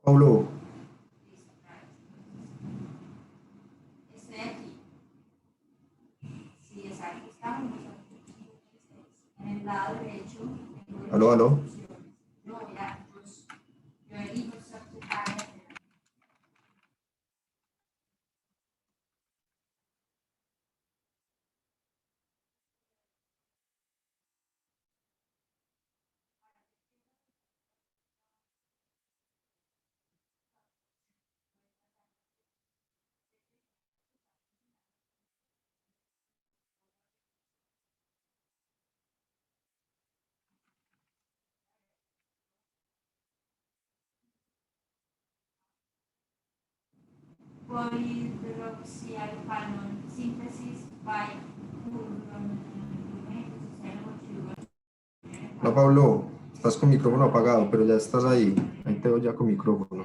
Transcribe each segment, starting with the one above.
Pablo, Estoy aquí. Sí, exacto. Estamos en el lado derecho. aló, aló, Yo voy a, yo elijo subject área. Polydroxyalphanol synthesis by hola Pablo, estás con micrófono apagado, pero ya estás ahí, ahí te veo ya con micrófono.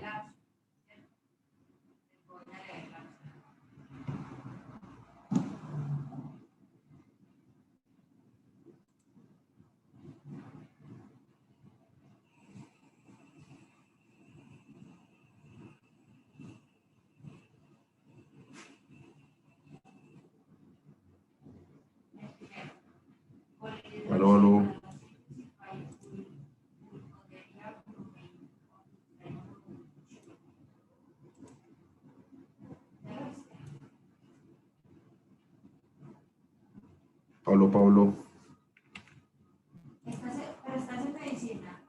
Aló, aló, Pablo, Pablo, Pero estás en medicina.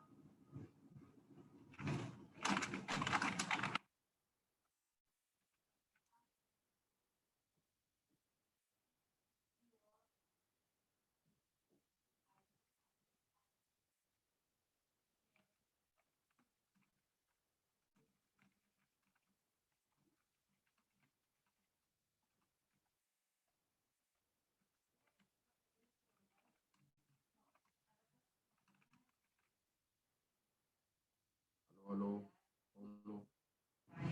aló,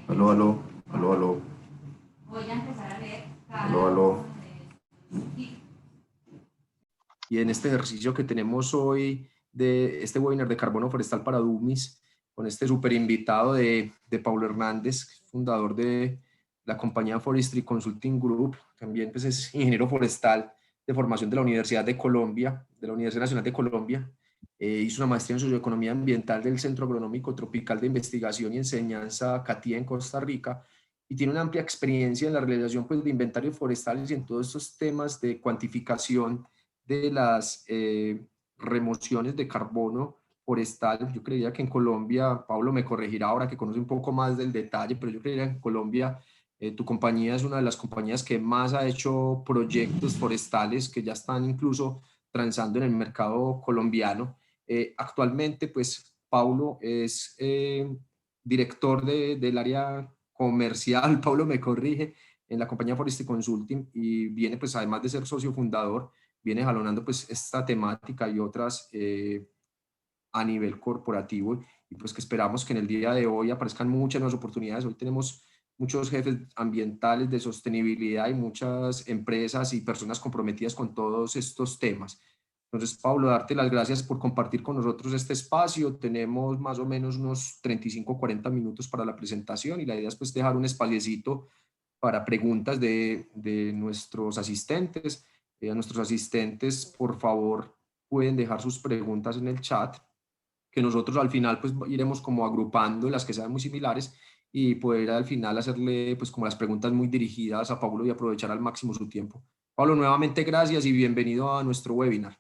aló, aló, aló, aló, Voy a empezar a leer aló, cada aló. uno de estos. Y en este ejercicio que tenemos hoy de este webinar de carbono forestal para Dummies, con este súper invitado de Paulo Hernández, fundador de la compañía Forestry Consulting Group, también pues es ingeniero forestal de formación de la Universidad de Colombia, de la Universidad Nacional de Colombia, hizo una maestría en socioeconomía ambiental del Centro Agronómico Tropical de Investigación y Enseñanza CATIA en Costa Rica, y tiene una amplia experiencia en la realización pues, de inventarios forestales y en todos estos temas de cuantificación de las remociones de carbono forestal. Yo creía que en Colombia, Pablo me corregirá ahora que conoce un poco más del detalle, pero yo creía que en Colombia tu compañía es una de las compañías que más ha hecho proyectos forestales que ya están incluso transando en el mercado colombiano. Actualmente, pues, Paulo es director del área comercial, Paulo me corrige, en la compañía Forestry Consulting y viene, pues, además de ser socio fundador, viene jalonando pues esta temática y otras a nivel corporativo y pues que esperamos que en el día de hoy aparezcan muchas nuevas oportunidades. Hoy tenemos muchos jefes ambientales de sostenibilidad y muchas empresas y personas comprometidas con todos estos temas. Entonces, Pablo, darte las gracias por compartir con nosotros este espacio. Tenemos más o menos unos 35 40 minutos para la presentación y la idea es pues dejar un espaciecito para preguntas de nuestros asistentes. A nuestros asistentes, por favor, pueden dejar sus preguntas en el chat, que nosotros al final pues iremos como agrupando las que sean muy similares y poder al final hacerle pues como las preguntas muy dirigidas a Pablo y aprovechar al máximo su tiempo. Pablo, nuevamente gracias y bienvenido a nuestro webinar.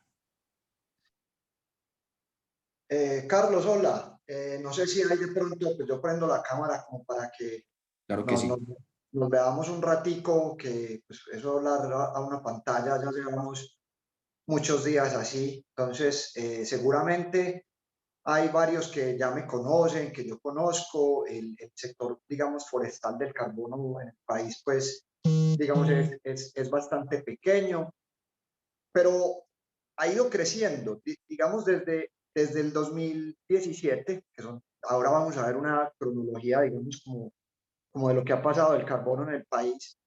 Carlos, hola. No sé si hay de pronto, pues yo prendo la cámara como para que Claro que sí. nos veamos un ratico, que pues eso hablar a una pantalla, ya llevamos muchos días así. Entonces, seguramente hay varios que ya me conocen, que yo conozco. El sector, digamos, forestal del carbono en el país, pues, digamos, es bastante pequeño, pero ha ido creciendo, digamos, desde el 2017, que son, ahora vamos a ver una cronología, digamos, como de lo que ha pasado del carbono en el país.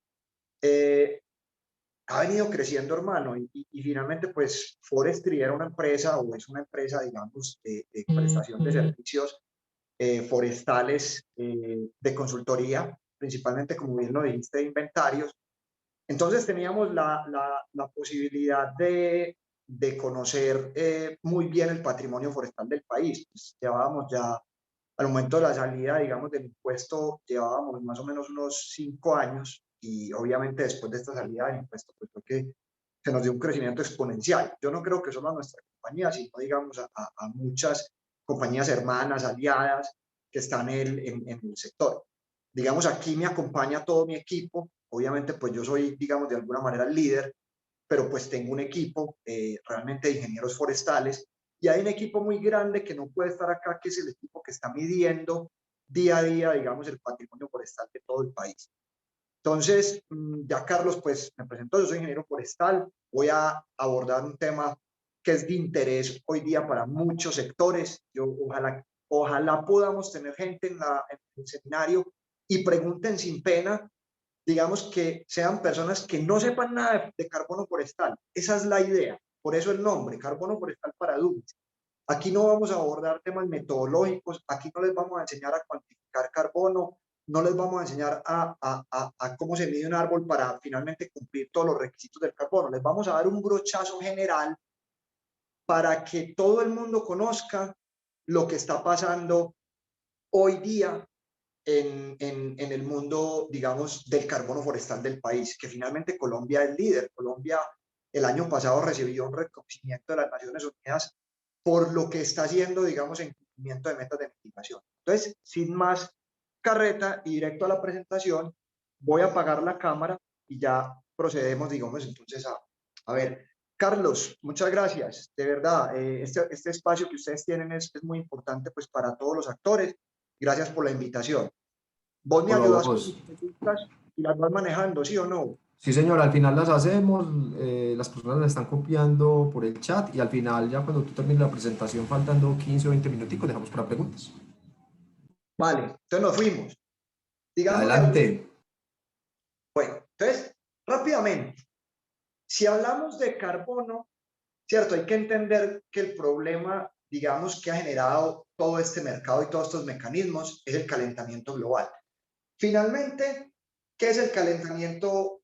Ha venido creciendo, hermano, y finalmente, pues, Forestry era una empresa, o es una empresa, digamos, de prestación de servicios forestales de consultoría, principalmente, como bien lo dijiste, de inventarios. Entonces teníamos la posibilidad de conocer muy bien el patrimonio forestal del país. Pues llevábamos ya, al momento de la salida, digamos, del impuesto, llevábamos más o menos unos 5 años, y obviamente después de esta salida del impuesto, pues fue que se nos dio un crecimiento exponencial. Yo no creo que solo a nuestra compañía, sino, digamos, a muchas compañías hermanas, aliadas, que están en el sector. Digamos, aquí me acompaña todo mi equipo. Obviamente, pues yo soy, digamos, de alguna manera el líder, pero pues tengo un equipo realmente de ingenieros forestales, y hay un equipo muy grande que no puede estar acá, que es el equipo que está midiendo día a día, digamos, el patrimonio forestal de todo el país. Entonces, ya Carlos pues me presentó, yo soy ingeniero forestal, voy a abordar un tema que es de interés hoy día para muchos sectores. Yo ojalá podamos tener gente en el seminario y pregunten sin pena, digamos, que sean personas que no sepan nada de carbono forestal. Esa es la idea, por eso el nombre, carbono forestal para adultos. Aquí no vamos a abordar temas metodológicos, aquí no les vamos a enseñar a cuantificar carbono, no les vamos a enseñar a cómo se mide un árbol para finalmente cumplir todos los requisitos del carbono. Les vamos a dar un brochazo general para que todo el mundo conozca lo que está pasando hoy día en el mundo, digamos, del carbono forestal del país, que finalmente Colombia es líder. Colombia el año pasado recibió un reconocimiento de las Naciones Unidas por lo que está haciendo, digamos, en cumplimiento de metas de mitigación. Entonces, sin más carreta y directo a la presentación, voy a apagar la cámara y ya procedemos, digamos, entonces a ver. Carlos, muchas gracias. De verdad, este espacio que ustedes tienen es muy importante, pues, para todos los actores. Gracias por la invitación. Vos me Por ayudas con vos. mis preguntas y las vas manejando, ¿sí o no? Sí, señor, al final las hacemos, las personas las están copiando por el chat y al final, ya cuando tú termines la presentación, faltando 15 o 20 minuticos, dejamos para preguntas. Vale, entonces nos fuimos. Digamos de algún... Adelante. Bueno, entonces, rápidamente, si hablamos de carbono, cierto, hay que entender que el problema, digamos, que ha generado todo este mercado y todos estos mecanismos es el calentamiento global. Finalmente, ¿qué es el calentamiento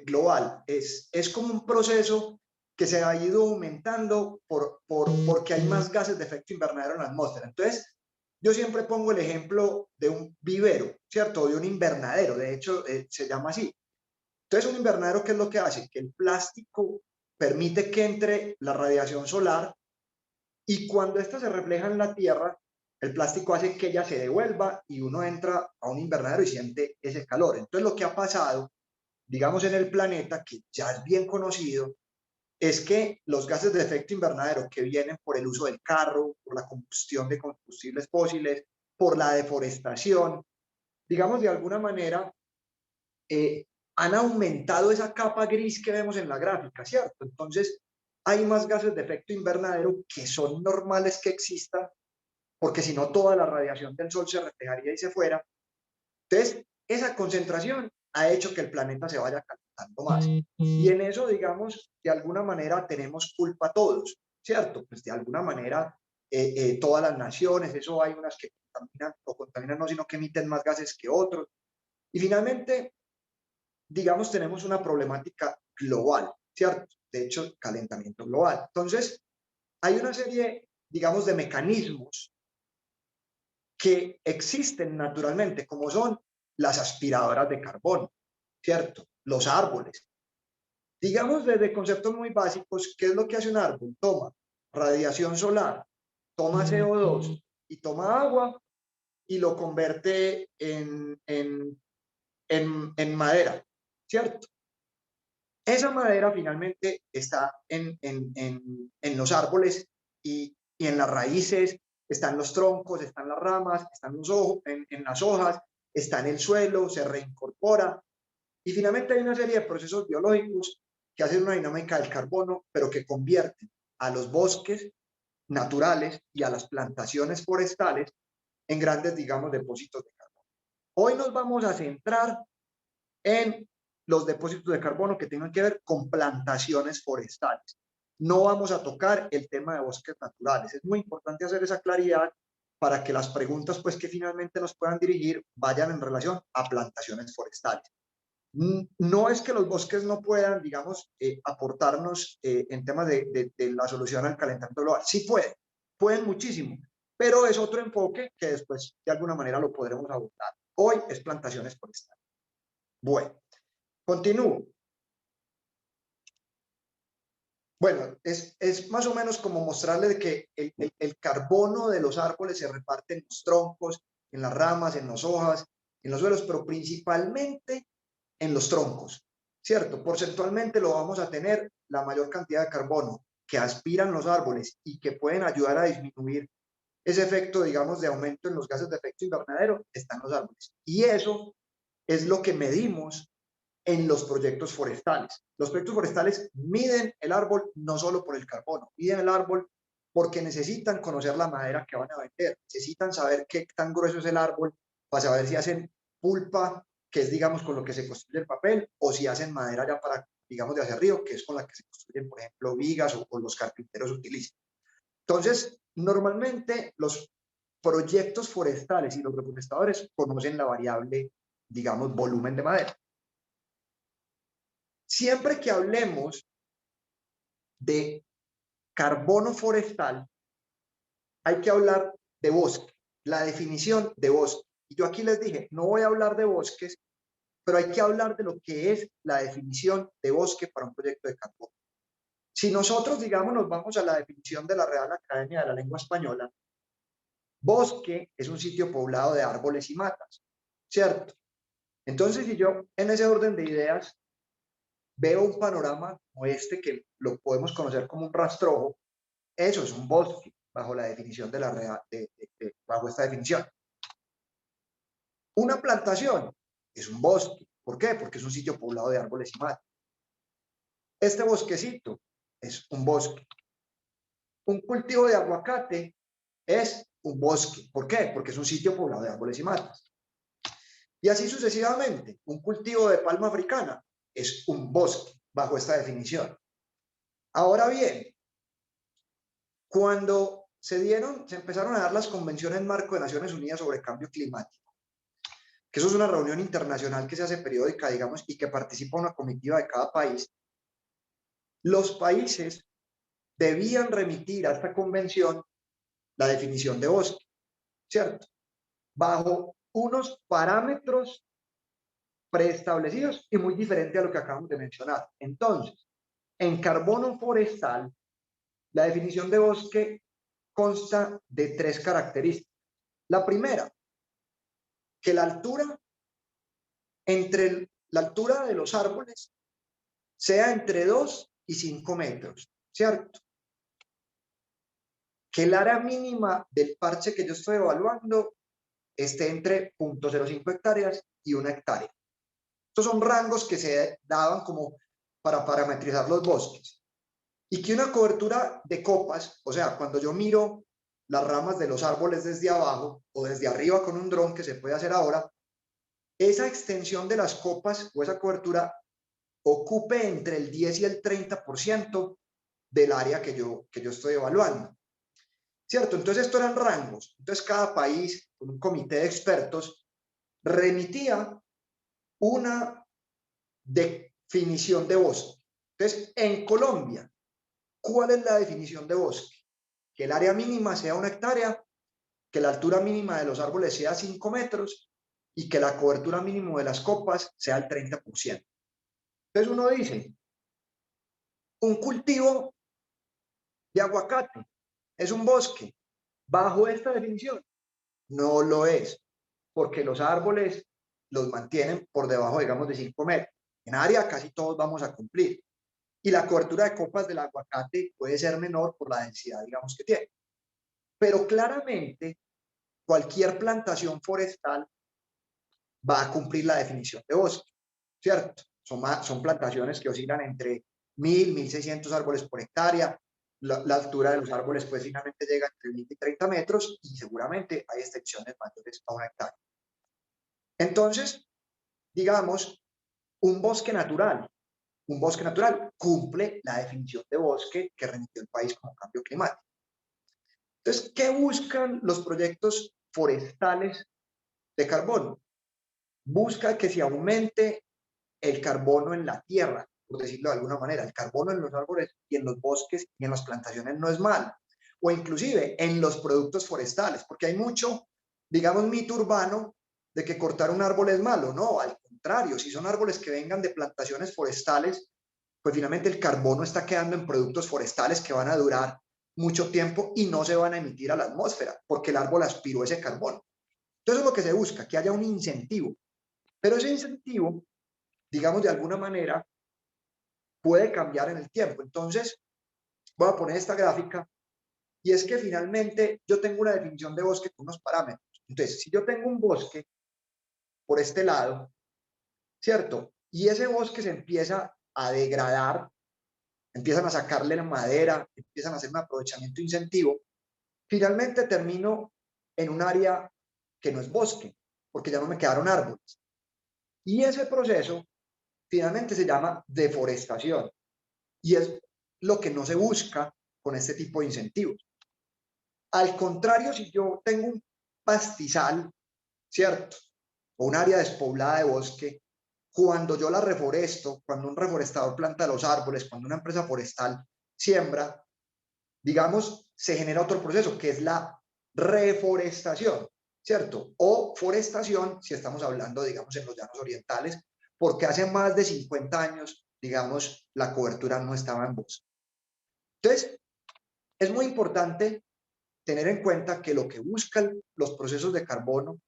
global? Es como un proceso que se ha ido aumentando porque hay más gases de efecto invernadero en la atmósfera. Entonces, yo siempre pongo el ejemplo de un vivero, ¿cierto? De un invernadero, de hecho, se llama así. Entonces, un invernadero, ¿qué es lo que hace? Que el plástico permite que entre la radiación solar, y cuando esta se refleja en la Tierra, el plástico hace que ella se devuelva y uno entra a un invernadero y siente ese calor. Entonces, lo que ha pasado, digamos, en el planeta, que ya es bien conocido, es que los gases de efecto invernadero que vienen por el uso del carro, por la combustión de combustibles fósiles, por la deforestación, digamos, de alguna manera, eh, han aumentado esa capa gris que vemos en la gráfica, ¿cierto? Entonces, hay más gases de efecto invernadero que son normales que existan, porque si no, toda la radiación del sol se reflejaría y se fuera. Entonces, esa concentración ha hecho que el planeta se vaya calentando más. Y en eso, digamos, de alguna manera tenemos culpa todos, ¿cierto? Pues de alguna manera, todas las naciones, eso hay unas que contaminan, o contaminan no, sino que emiten más gases que otros. Y finalmente, digamos, tenemos una problemática global, ¿cierto? De hecho, calentamiento global. Entonces, hay una serie, digamos, de mecanismos que existen naturalmente, como son las aspiradoras de carbono, ¿cierto? Los árboles. Digamos, desde conceptos muy básicos, ¿qué es lo que hace un árbol? Toma radiación solar, toma CO2 y toma agua y lo convierte en madera, ¿cierto? Esa madera finalmente está en los árboles y en las raíces, están los troncos, están las ramas, están los ojos, en las hojas, está en el suelo, se reincorpora. Y finalmente hay una serie de procesos biológicos que hacen una dinámica del carbono, pero que convierten a los bosques naturales y a las plantaciones forestales en grandes, digamos, depósitos de carbono. Hoy nos vamos a centrar en los depósitos de carbono que tengan que ver con plantaciones forestales. No vamos a tocar el tema de bosques naturales. Es muy importante hacer esa claridad para que las preguntas pues que finalmente nos puedan dirigir vayan en relación a plantaciones forestales. No es que los bosques no puedan, digamos, aportarnos en temas de la solución al calentamiento global. Sí pueden muchísimo, pero es otro enfoque que después de alguna manera lo podremos abordar. Hoy es plantaciones forestales. Bueno, continúo. Bueno, es más o menos como mostrarle de que el carbono de los árboles se reparte en los troncos, en las ramas, en las hojas, en los suelos, pero principalmente en los troncos, ¿cierto? Porcentualmente lo vamos a tener la mayor cantidad de carbono que aspiran los árboles y que pueden ayudar a disminuir ese efecto, digamos, de aumento en los gases de efecto invernadero, están los árboles. Y eso es lo que medimos en los proyectos forestales. Los proyectos forestales miden el árbol no solo por el carbono, miden el árbol porque necesitan conocer la madera que van a vender, necesitan saber qué tan grueso es el árbol para saber si hacen pulpa, que es, digamos, con lo que se construye el papel, o si hacen madera ya para, digamos, de acerrío, que es con la que se construyen, por ejemplo, vigas o los carpinteros utilizan. Entonces, normalmente los proyectos forestales y los reforestadores conocen la variable, digamos, volumen de madera. Siempre que hablemos de carbono forestal, hay que hablar de bosque, la definición de bosque. Y yo aquí les dije, no voy a hablar de bosques, pero hay que hablar de lo que es la definición de bosque para un proyecto de carbono. Si nosotros, digamos, nos vamos a la definición de la Real Academia de la Lengua Española, bosque es un sitio poblado de árboles y matas, ¿cierto? Entonces, si yo en ese orden de ideas veo un panorama como este, que lo podemos conocer como un rastrojo, eso es un bosque, bajo la definición de la Real, bajo esta definición. Una plantación es un bosque. ¿Por qué? Porque es un sitio poblado de árboles y matas. Este bosquecito es un bosque. Un cultivo de aguacate es un bosque. ¿Por qué? Porque es un sitio poblado de árboles y matas. Y así sucesivamente. Un cultivo de palma africana es un bosque, bajo esta definición. Ahora bien, cuando se empezaron a dar las convenciones marco de Naciones Unidas sobre cambio climático, que eso es una reunión internacional que se hace periódica, digamos, y que participa una comitiva de cada país, los países debían remitir a esta convención la definición de bosque, ¿cierto? Bajo unos parámetros preestablecidos y muy diferente a lo que acabamos de mencionar. Entonces, en carbono forestal, la definición de bosque consta de 3 características. La primera, que la altura la altura de los árboles sea entre 2 y 5 metros, ¿cierto? Que el área mínima del parche que yo estoy evaluando esté entre 0.05 hectáreas y 1 hectárea. Estos son rangos que se daban como para parametrizar los bosques. Y que una cobertura de copas, o sea, cuando yo miro las ramas de los árboles desde abajo o desde arriba con un dron que se puede hacer ahora, esa extensión de las copas o esa cobertura ocupe entre el 10 y el 30% del área que yo estoy evaluando. ¿Cierto? Entonces, estos eran rangos. Entonces, cada país, con un comité de expertos, remitía una definición de bosque. Entonces, en Colombia, ¿cuál es la definición de bosque? Que el área mínima sea 1 hectárea, que la altura mínima de los árboles sea 5 metros y que la cobertura mínima de las copas sea el 30%. Entonces uno dice, un cultivo de aguacate es un bosque. Bajo esta definición, no lo es, porque los árboles los mantienen por debajo, digamos, de 5 metros. En área casi todos vamos a cumplir. Y la cobertura de copas del aguacate puede ser menor por la densidad, digamos, que tiene. Pero claramente, cualquier plantación forestal va a cumplir la definición de bosque, ¿cierto? Son plantaciones que oscilan entre 1.000, 1.600 árboles por hectárea. La altura de los árboles, pues, finalmente llega entre 20 y 30 metros y seguramente hay extensiones mayores a 1 hectárea. Entonces, digamos, un bosque natural cumple la definición de bosque que remitió el país como cambio climático. Entonces, ¿qué buscan los proyectos forestales de carbono? Busca que se aumente el carbono en la tierra, por decirlo de alguna manera. El carbono en los árboles y en los bosques y en las plantaciones no es malo. O inclusive en los productos forestales, porque hay mucho, digamos, mito urbano de que cortar un árbol es malo. No, al contrario, si son árboles que vengan de plantaciones forestales, pues finalmente el carbono está quedando en productos forestales que van a durar mucho tiempo y no se van a emitir a la atmósfera, porque el árbol aspiró ese carbono. Entonces, es lo que se busca, que haya un incentivo. Pero ese incentivo, digamos, de alguna manera, puede cambiar en el tiempo. Entonces, voy a poner esta gráfica, y es que finalmente yo tengo una definición de bosque con unos parámetros. Entonces, si yo tengo un bosque por este lado, ¿cierto? Y ese bosque se empieza a degradar, empiezan a sacarle la madera, empiezan a hacer un aprovechamiento incentivo, finalmente termino en un área que no es bosque, porque ya no me quedaron árboles. Y ese proceso finalmente se llama deforestación, y es lo que no se busca con este tipo de incentivos. Al contrario, si yo tengo un pastizal, ¿cierto? O un área despoblada de bosque, cuando yo la reforesto, cuando un reforestador planta los árboles, cuando una empresa forestal siembra, digamos, se genera otro proceso que es la reforestación, ¿cierto? O forestación, si estamos hablando, digamos, en los llanos orientales, porque hace más de 50 años, digamos, la cobertura no estaba en bosque. Entonces, es muy importante tener en cuenta que lo que buscan los procesos de carbono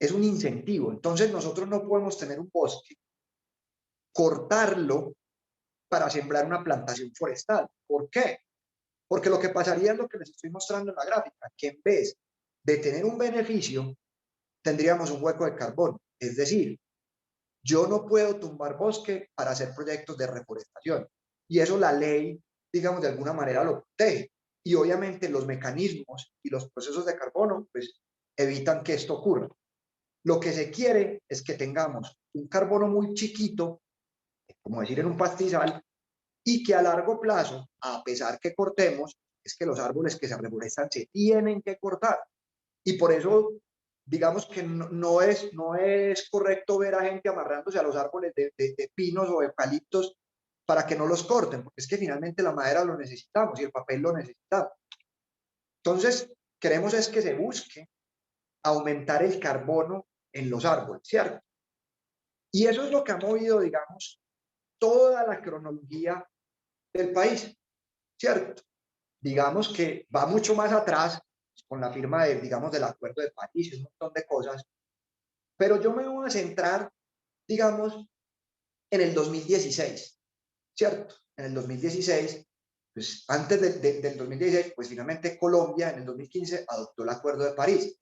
es un incentivo. Entonces, nosotros no podemos tener un bosque, cortarlo para sembrar una plantación forestal. ¿Por qué? Porque lo que pasaría es lo que les estoy mostrando en la gráfica, que en vez de tener un beneficio, tendríamos un hueco de carbono. Es decir, yo no puedo tumbar bosque para hacer proyectos de reforestación. Y eso la ley, digamos, de alguna manera lo protege. Y obviamente los mecanismos y los procesos de carbono, pues, evitan que esto ocurra. Lo que se quiere es que tengamos un carbono muy chiquito, como decir en un pastizal, y que a largo plazo, a pesar que cortemos, es que los árboles que se reforestan se tienen que cortar. Y por eso, digamos que no es correcto ver a gente amarrándose a los árboles de pinos o eucaliptos para que no los corten, porque es que finalmente la madera lo necesitamos y el papel lo necesitamos. Entonces, queremos es que se busque aumentar el carbono en los árboles, ¿cierto? Y eso es lo que ha movido, digamos, toda la cronología del país, ¿cierto? Digamos que va mucho más atrás con la firma de, digamos, del Acuerdo de París y un montón de cosas, pero yo me voy a centrar, digamos, en el 2016, ¿cierto? En el 2016, pues antes del 2016, pues finalmente Colombia en el 2015 adoptó el Acuerdo de París.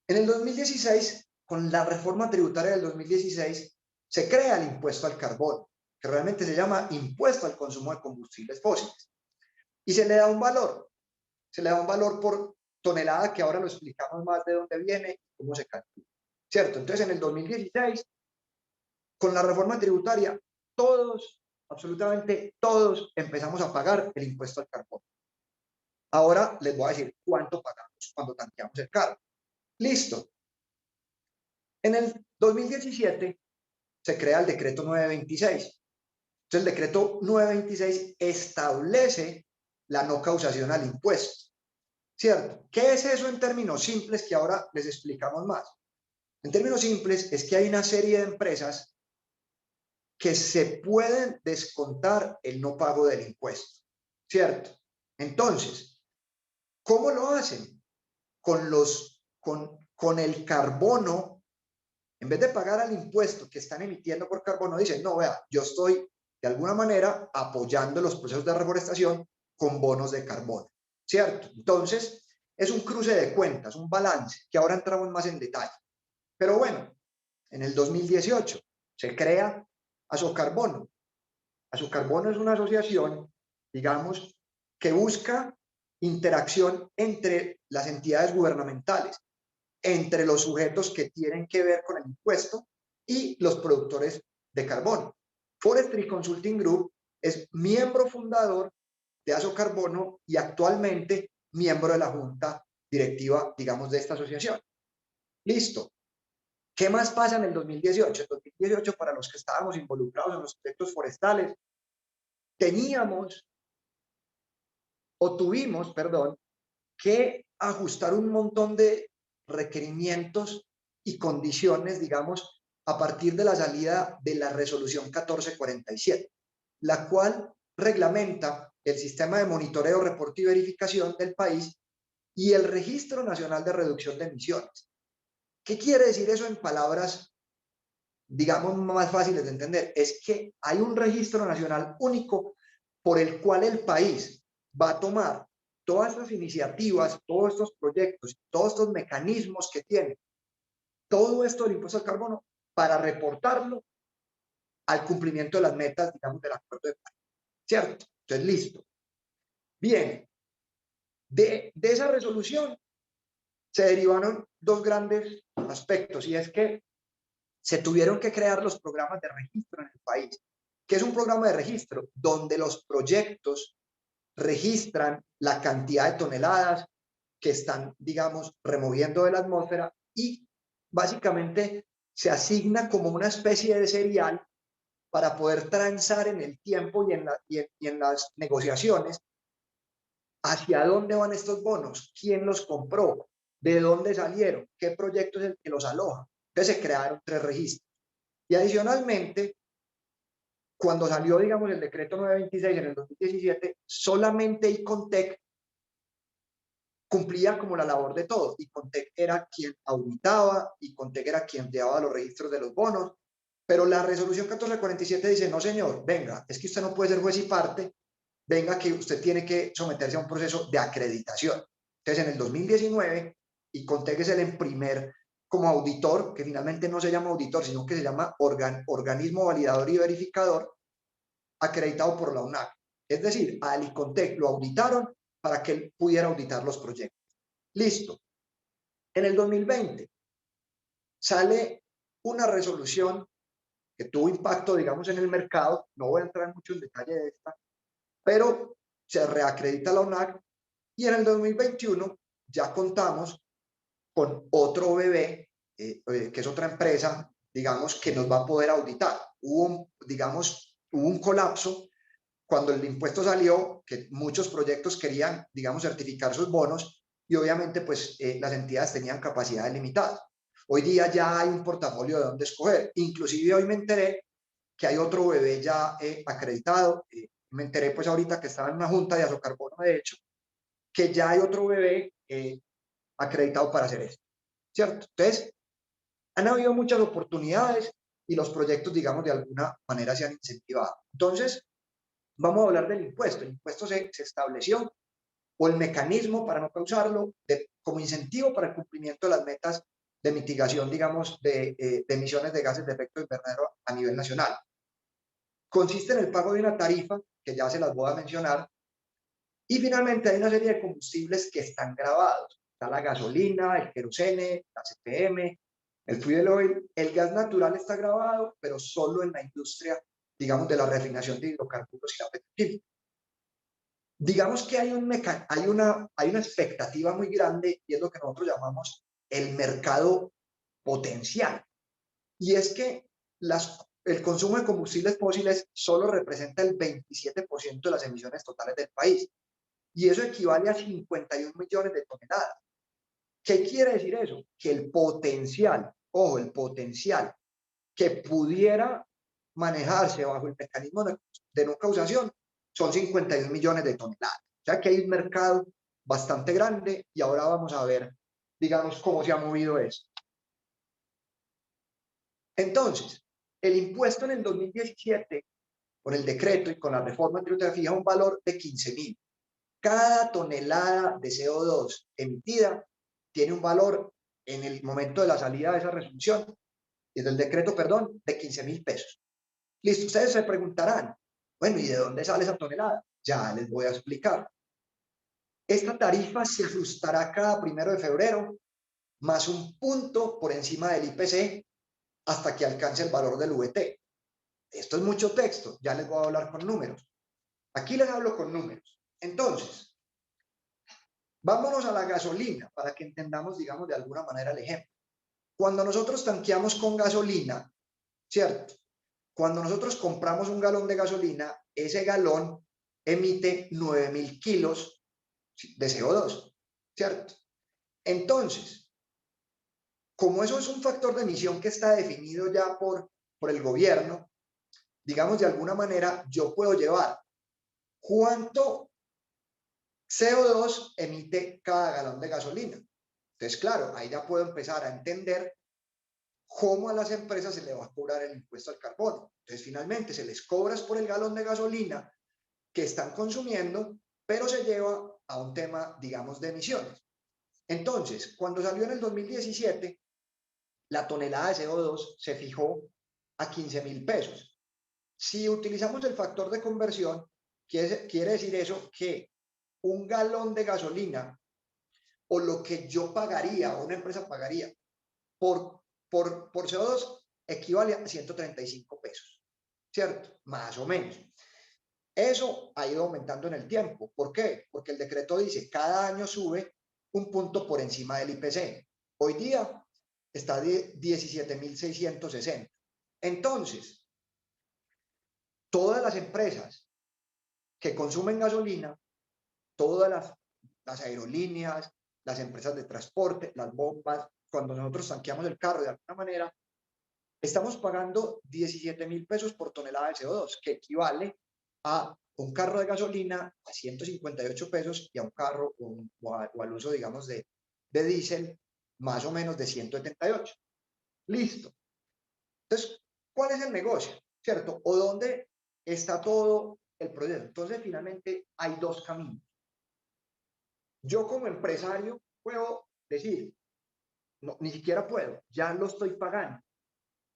En el 2016, con la reforma tributaria del 2016, se crea el impuesto al carbono, que realmente se llama impuesto al consumo de combustibles fósiles. Y se le da un valor, por tonelada, que ahora lo explicamos más de dónde viene y cómo se calcula, ¿cierto? Entonces, en el 2016, con la reforma tributaria, todos, absolutamente todos, empezamos a pagar el impuesto al carbono. Ahora les voy a decir cuánto pagamos cuando tanqueamos el carro. Listo. En el 2017 se crea el decreto 926. Entonces, el decreto 926 establece la no causación al impuesto, ¿cierto? ¿Qué es eso en términos simples que ahora les explicamos más? En términos simples es que hay una serie de empresas que se pueden descontar el no pago del impuesto, ¿cierto? Entonces, ¿cómo lo hacen? Con el carbono, en vez de pagar al impuesto que están emitiendo por carbono, dicen, no, vea, yo estoy de alguna manera apoyando los procesos de reforestación con bonos de carbono, ¿cierto? Entonces, es un cruce de cuentas, un balance, que ahora entramos más en detalle. Pero bueno, en el 2018 se crea Asocarbono. Asocarbono es una asociación, digamos, que busca interacción entre las entidades gubernamentales, entre los sujetos que tienen que ver con el impuesto y los productores de carbono. Forestry Consulting Group es miembro fundador de Asocarbono y actualmente miembro de la junta directiva, digamos, de esta asociación. Listo. ¿Qué más pasa en el 2018? En 2018, para los que estábamos involucrados en los proyectos forestales, tuvimos, perdón, que ajustar un montón de requerimientos y condiciones, digamos, a partir de la salida de la resolución 1447, la cual reglamenta el sistema de monitoreo, reporte y verificación del país y el Registro Nacional de Reducción de Emisiones. ¿Qué quiere decir eso en palabras, digamos, más fáciles de entender? Es que hay un registro nacional único por el cual el país va a tomar todas estas iniciativas, todos estos proyectos, todos estos mecanismos que tiene, todo esto del impuesto al carbono, para reportarlo al cumplimiento de las metas, digamos, del Acuerdo de París. ¿Cierto? Entonces, listo. Bien, de esa resolución se derivaron dos grandes aspectos, y es que se tuvieron que crear los programas de registro en el país. ¿Qué es un programa de registro? Donde los proyectos registran la cantidad de toneladas que están, digamos, removiendo de la atmósfera, y básicamente se asigna como una especie de serial para poder transar en el tiempo y en las negociaciones hacia dónde van estos bonos, quién los compró, de dónde salieron, qué proyecto es el que los aloja. Entonces se crearon 3 registros. Y adicionalmente, cuando salió, digamos, el decreto 926 en el 2017, solamente Icontec cumplía como la labor de todo. Icontec era quien auditaba, Icontec era quien llevaba los registros de los bonos, pero la resolución 1447 dice, no señor, venga, es que usted no puede ser juez y parte, venga que usted tiene que someterse a un proceso de acreditación. Entonces, en el 2019, Icontec es el primer como auditor, que finalmente no se llama auditor, sino que se llama organismo validador y verificador, acreditado por la UNAC. Es decir, al Icontec lo auditaron para que él pudiera auditar los proyectos. Listo. En el 2020 sale una resolución que tuvo impacto, digamos, en el mercado. No voy a entrar mucho en detalle de esta, pero se reacredita la UNAC, y en el 2021 ya contamos con otro bebé, que es otra empresa, digamos, que nos va a poder auditar. Hubo un colapso cuando el impuesto salió, que muchos proyectos querían, digamos, certificar sus bonos, y obviamente pues las entidades tenían capacidades limitadas. Hoy día ya hay un portafolio de dónde escoger. Inclusive hoy me enteré que hay otro bebé ya acreditado. Me enteré pues ahorita que estaba en una junta de Azocarbono, de hecho, que ya hay otro bebé acreditado para hacer esto, ¿cierto? Entonces, han habido muchas oportunidades y los proyectos, digamos, de alguna manera se han incentivado. Entonces, vamos a hablar del impuesto. El impuesto se estableció, o el mecanismo para no causarlo, como incentivo para el cumplimiento de las metas de mitigación, digamos, de emisiones de gases de efecto invernadero a nivel nacional. Consiste en el pago de una tarifa, que ya se las voy a mencionar, y finalmente hay una serie de combustibles que están grabados. Está la gasolina, el querosene, la CPM, el fuel oil. El gas natural está grabado, pero solo en la industria, digamos, de la refinación de hidrocarburos y la petroquímica. Digamos que hay una expectativa muy grande, y es lo que nosotros llamamos el mercado potencial. Y es que el consumo de combustibles fósiles solo representa el 27% de las emisiones totales del país. Y eso equivale a 51 millones de toneladas. ¿Qué quiere decir eso? Que el potencial, ojo, el potencial que pudiera manejarse bajo el mecanismo de no causación son 51 millones de toneladas. O sea que hay un mercado bastante grande, y ahora vamos a ver, digamos, cómo se ha movido eso. Entonces, el impuesto en el 2017, con el decreto y con la reforma tributaria, fija un valor de 15.000. Cada tonelada de CO2 emitida tiene un valor en el momento de la salida de esa resolución y del decreto, perdón, de 15.000 pesos. Listo, ustedes se preguntarán, bueno, ¿y de dónde sale esa tonelada? Ya les voy a explicar. Esta tarifa se ajustará cada 1 de febrero, más un punto por encima del IPC, hasta que alcance el valor del VT. Esto es mucho texto, ya les voy a hablar con números. Aquí les hablo con números. Entonces, Vámonos a la gasolina para que entendamos, digamos, de alguna manera el ejemplo. Cuando nosotros tanqueamos con gasolina, ¿cierto? Cuando nosotros compramos un galón de gasolina, ese galón emite 9.000 kilos de CO2, ¿cierto? Entonces, como eso es un factor de emisión que está definido ya por el gobierno, digamos, de alguna manera, yo puedo llevar cuánto CO2 emite cada galón de gasolina. Entonces, claro, ahí ya puedo empezar a entender cómo a las empresas se le va a cobrar el impuesto al carbono. Entonces, finalmente, se les cobras por el galón de gasolina que están consumiendo, pero se lleva a un tema, digamos, de emisiones. Entonces, cuando salió en el 2017, la tonelada de CO2 se fijó a 15.000 pesos. Si utilizamos el factor de conversión, quiere decir eso que un galón de gasolina o lo que yo pagaría o una empresa pagaría por CO2 equivale a 135 pesos, ¿cierto? Más o menos. Eso ha ido aumentando en el tiempo. ¿Por qué? Porque el decreto dice cada año sube un punto por encima del IPC. Hoy día está de 17.660. Entonces, todas las empresas que consumen gasolina, todas las aerolíneas, las empresas de transporte, las bombas, cuando nosotros tanqueamos el carro de alguna manera, estamos pagando 17.000 pesos por tonelada de CO2, que equivale a un carro de gasolina a 158 pesos y a un carro o al uso, digamos, de diésel más o menos de 178. Listo. Entonces, ¿cuál es el negocio? ¿Cierto? ¿O dónde está todo el proceso? Entonces, finalmente, hay dos caminos. Yo como empresario puedo decir, no, ni siquiera puedo, ya lo estoy pagando.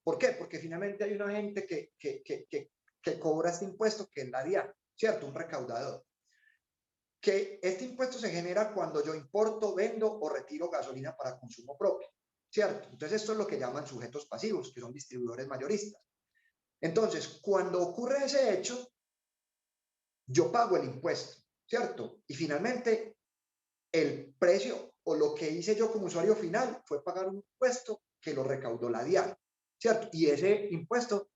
¿Por qué? Porque finalmente hay una gente que cobra este impuesto, que es la DIAN, ¿cierto? Un recaudador. Que este impuesto se genera cuando yo importo, vendo o retiro gasolina para consumo propio, ¿cierto? Entonces esto es lo que llaman sujetos pasivos, que son distribuidores mayoristas. Entonces, cuando ocurre ese hecho, yo pago el impuesto, ¿cierto? Y finalmente, el precio o lo que hice yo como usuario final fue pagar un impuesto que lo recaudó la DIAN, ¿cierto? Y ese impuesto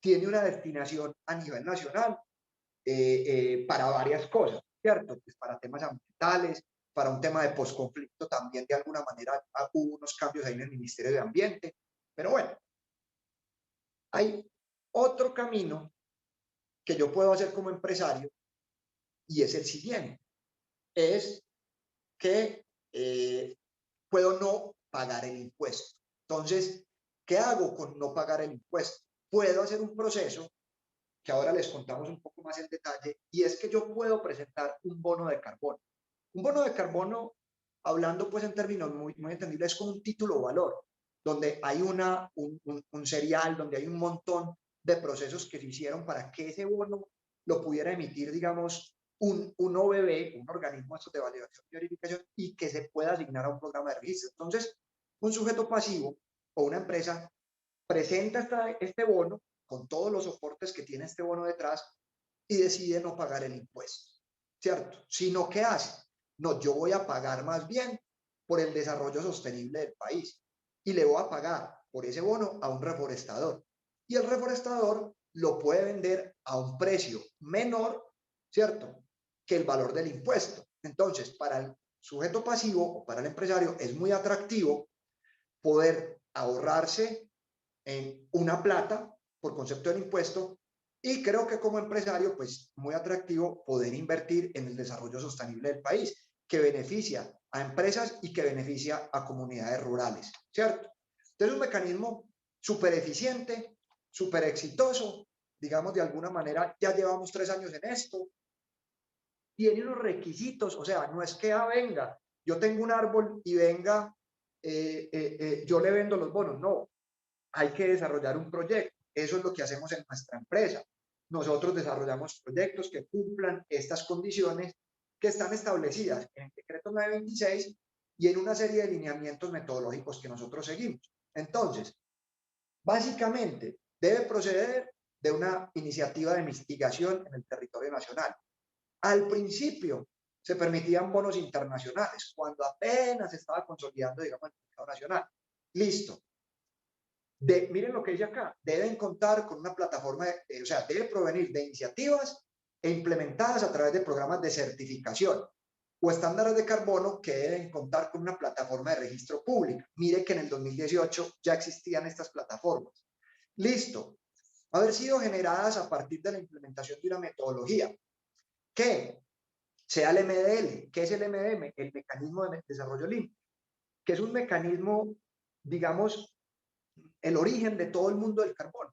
tiene una destinación a nivel nacional para varias cosas, ¿cierto? Pues para temas ambientales, para un tema de posconflicto también de alguna manera hubo unos cambios ahí en el Ministerio de Ambiente, pero bueno, hay otro camino que yo puedo hacer como empresario y es el siguiente, es que puedo no pagar el impuesto. Entonces, ¿qué hago con no pagar el impuesto? Puedo hacer un proceso que ahora les contamos un poco más en detalle, y es que yo puedo presentar un bono de carbono. Un bono de carbono, hablando pues en términos muy entendibles, es como un título o valor, donde hay un serial, donde hay un montón de procesos que se hicieron para que ese bono lo pudiera emitir, digamos, un OBB, un organismo de validación y verificación, y que se pueda asignar a un programa de registro. Entonces, un sujeto pasivo o una empresa presenta este bono con todos los soportes que tiene este bono detrás y decide no pagar el impuesto, ¿cierto? Sino, ¿qué hace? No, yo voy a pagar más bien por el desarrollo sostenible del país y le voy a pagar por ese bono a un reforestador. Y el reforestador lo puede vender a un precio menor, ¿cierto?, que el valor del impuesto. Entonces, para el sujeto pasivo o para el empresario es muy atractivo poder ahorrarse en una plata por concepto del impuesto, y creo que como empresario, pues muy atractivo poder invertir en el desarrollo sostenible del país, que beneficia a empresas y que beneficia a comunidades rurales, ¿cierto? Entonces, un mecanismo súper eficiente, súper exitoso, digamos, de alguna manera, ya llevamos 3 años en esto, tiene unos requisitos, o sea, no es que venga, yo tengo un árbol y venga, yo le vendo los bonos, no, hay que desarrollar un proyecto. Eso es lo que hacemos en nuestra empresa. Nosotros desarrollamos proyectos que cumplan estas condiciones que están establecidas en el decreto 926 y en una serie de lineamientos metodológicos que nosotros seguimos. Entonces, básicamente, debe proceder de una iniciativa de mitigación en el territorio nacional. Al principio, se permitían bonos internacionales, cuando apenas se estaba consolidando, digamos, el mercado nacional. Listo. Miren lo que dice acá, deben contar con una plataforma, o sea, debe provenir de iniciativas e implementadas a través de programas de certificación o estándares de carbono que deben contar con una plataforma de registro pública. Mire que en el 2018 ya existían estas plataformas. Listo. Haber sido generadas a partir de la implementación de una metodología que sea el MDL. ¿Qué es el MDM? El mecanismo de desarrollo limpio, que es un mecanismo, digamos, el origen de todo el mundo del carbono.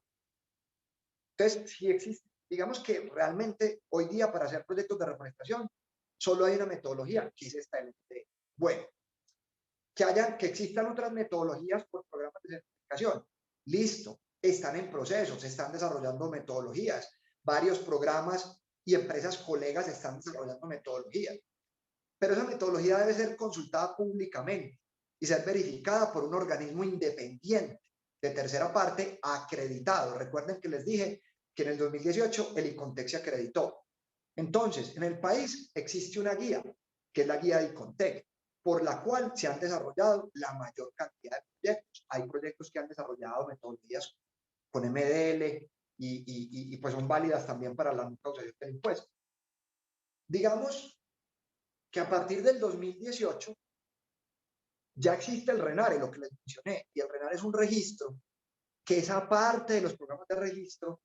Entonces, si existe, digamos que realmente hoy día para hacer proyectos de reforestación solo hay una metodología, que es esta LMD. Bueno, que existan otras metodologías por programas de certificación. Listo, están en proceso, se están desarrollando metodologías, varios programas y empresas colegas están desarrollando metodologías. Pero esa metodología debe ser consultada públicamente y ser verificada por un organismo independiente de tercera parte acreditado. Recuerden que les dije que en el 2018 el ICONTEC se acreditó. Entonces, en el país existe una guía, que es la guía de ICONTEC, por la cual se han desarrollado la mayor cantidad de proyectos. Hay proyectos que han desarrollado metodologías con MDL y pues son válidas también para la no causación del impuesto. Digamos que a partir del 2018 ya existe el RENARE, lo que les mencioné, y el RENARE es un registro que es aparte de los programas de registro,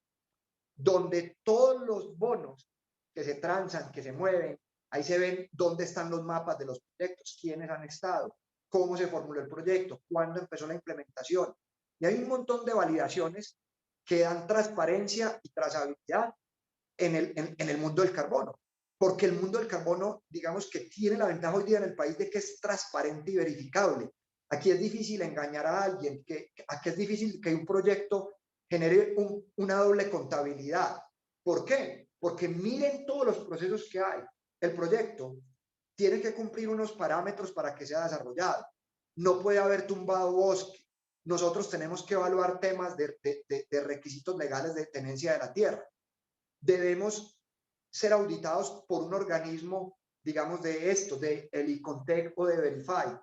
donde todos los bonos que se transan, que se mueven, ahí se ven dónde están los mapas de los proyectos, quiénes han estado, cómo se formuló el proyecto, cuándo empezó la implementación. Y hay un montón de validaciones que dan transparencia y trazabilidad en el mundo del carbono. Porque el mundo del carbono, digamos que tiene la ventaja hoy día en el país de que es transparente y verificable. Aquí es difícil engañar a alguien, aquí es difícil que un proyecto genere una doble contabilidad. ¿Por qué? Porque miren todos los procesos que hay. El proyecto tiene que cumplir unos parámetros para que sea desarrollado. No puede haber tumbado bosque. Nosotros tenemos que evaluar temas de requisitos legales de tenencia de la tierra. Debemos ser auditados por un organismo, digamos, de esto, de el ICONTEC o de Verify.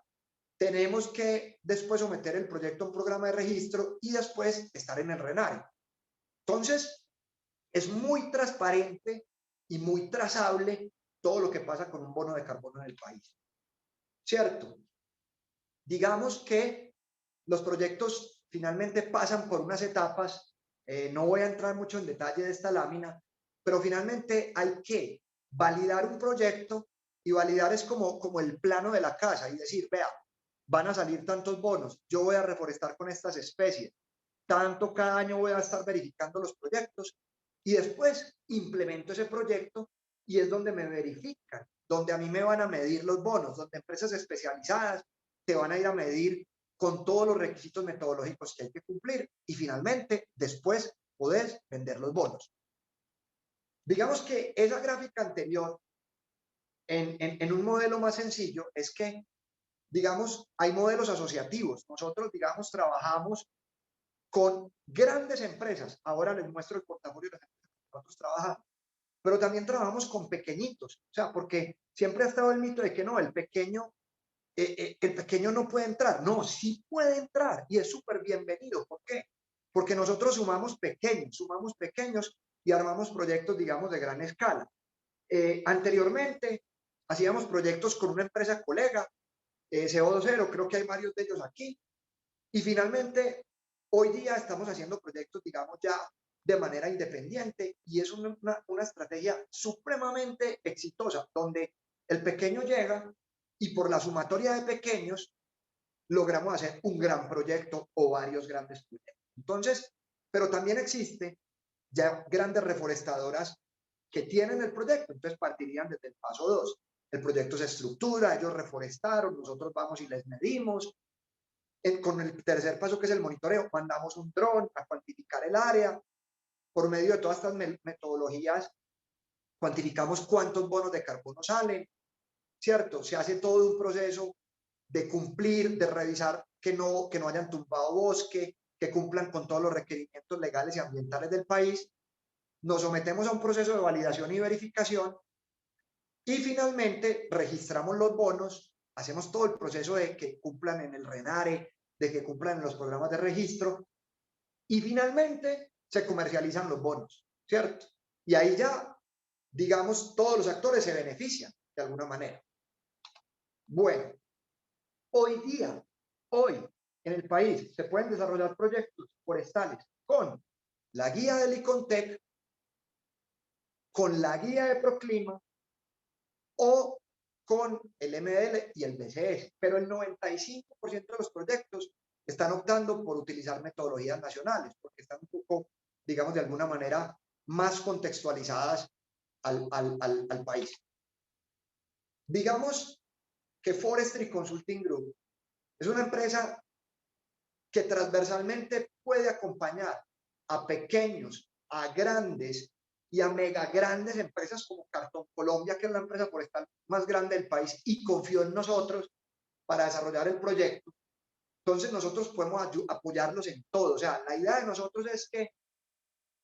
Tenemos que después someter el proyecto a un programa de registro y después estar en el RENARE. Entonces, es muy transparente y muy trazable todo lo que pasa con un bono de carbono en el país. ¿Cierto? Digamos que los proyectos finalmente pasan por unas etapas, no voy a entrar mucho en detalle de esta lámina, pero finalmente hay que validar un proyecto y validar es como el plano de la casa y decir, vea, van a salir tantos bonos, yo voy a reforestar con estas especies, tanto cada año voy a estar verificando los proyectos y después implemento ese proyecto y es donde me verifican, donde a mí me van a medir los bonos, donde empresas especializadas te van a ir a medir con todos los requisitos metodológicos que hay que cumplir y finalmente después podés vender los bonos. Digamos que esa gráfica anterior en un modelo más sencillo es que, digamos, hay modelos asociativos. Nosotros, digamos, trabajamos con grandes empresas. Ahora les muestro el portafolio de las empresas que nosotros trabajamos. Pero también trabajamos con pequeñitos. O sea, porque siempre ha estado el mito de que no, el pequeño no puede entrar. No, sí puede entrar y es súper bienvenido. ¿Por qué? Porque nosotros sumamos pequeños y armamos proyectos, digamos, de gran escala. Anteriormente hacíamos proyectos con una empresa colega, CO2, creo que hay varios de ellos aquí. Y finalmente, hoy día estamos haciendo proyectos, digamos, ya de manera independiente y es una estrategia supremamente exitosa, donde el pequeño llega y por la sumatoria de pequeños logramos hacer un gran proyecto o varios grandes proyectos. Entonces, pero también existe ya grandes reforestadoras que tienen el proyecto, entonces partirían desde el paso 2. El proyecto se estructura, ellos reforestaron, nosotros vamos y les medimos. Con el tercer paso, que es el monitoreo, mandamos un dron a cuantificar el área. Por medio de todas estas metodologías, cuantificamos cuántos bonos de carbono salen, ¿cierto? Se hace todo un proceso de cumplir, de revisar que no hayan tumbado bosque, que cumplan con todos los requerimientos legales y ambientales del país. Nos sometemos a un proceso de validación y verificación Y finalmente registramos los bonos, hacemos todo el proceso de que cumplan en el RENARE, de que cumplan en los programas de registro, y finalmente se comercializan los bonos, ¿cierto? Y ahí ya, digamos, todos los actores se benefician de alguna manera. Bueno, hoy día, hoy, en el país, se pueden desarrollar proyectos forestales con la guía del ICONTEC, con la guía de Proclima o con el MDL y el BCS, pero el 95% de los proyectos están optando por utilizar metodologías nacionales, porque están un poco, digamos, de alguna manera más contextualizadas al país. Digamos que Forestry Consulting Group es una empresa que transversalmente puede acompañar a pequeños, a grandes y a mega grandes empresas como Cartón Colombia, que es la empresa forestal más grande del país y confió en nosotros para desarrollar el proyecto. Entonces nosotros podemos apoyarlos en todo. O sea, la idea de nosotros es que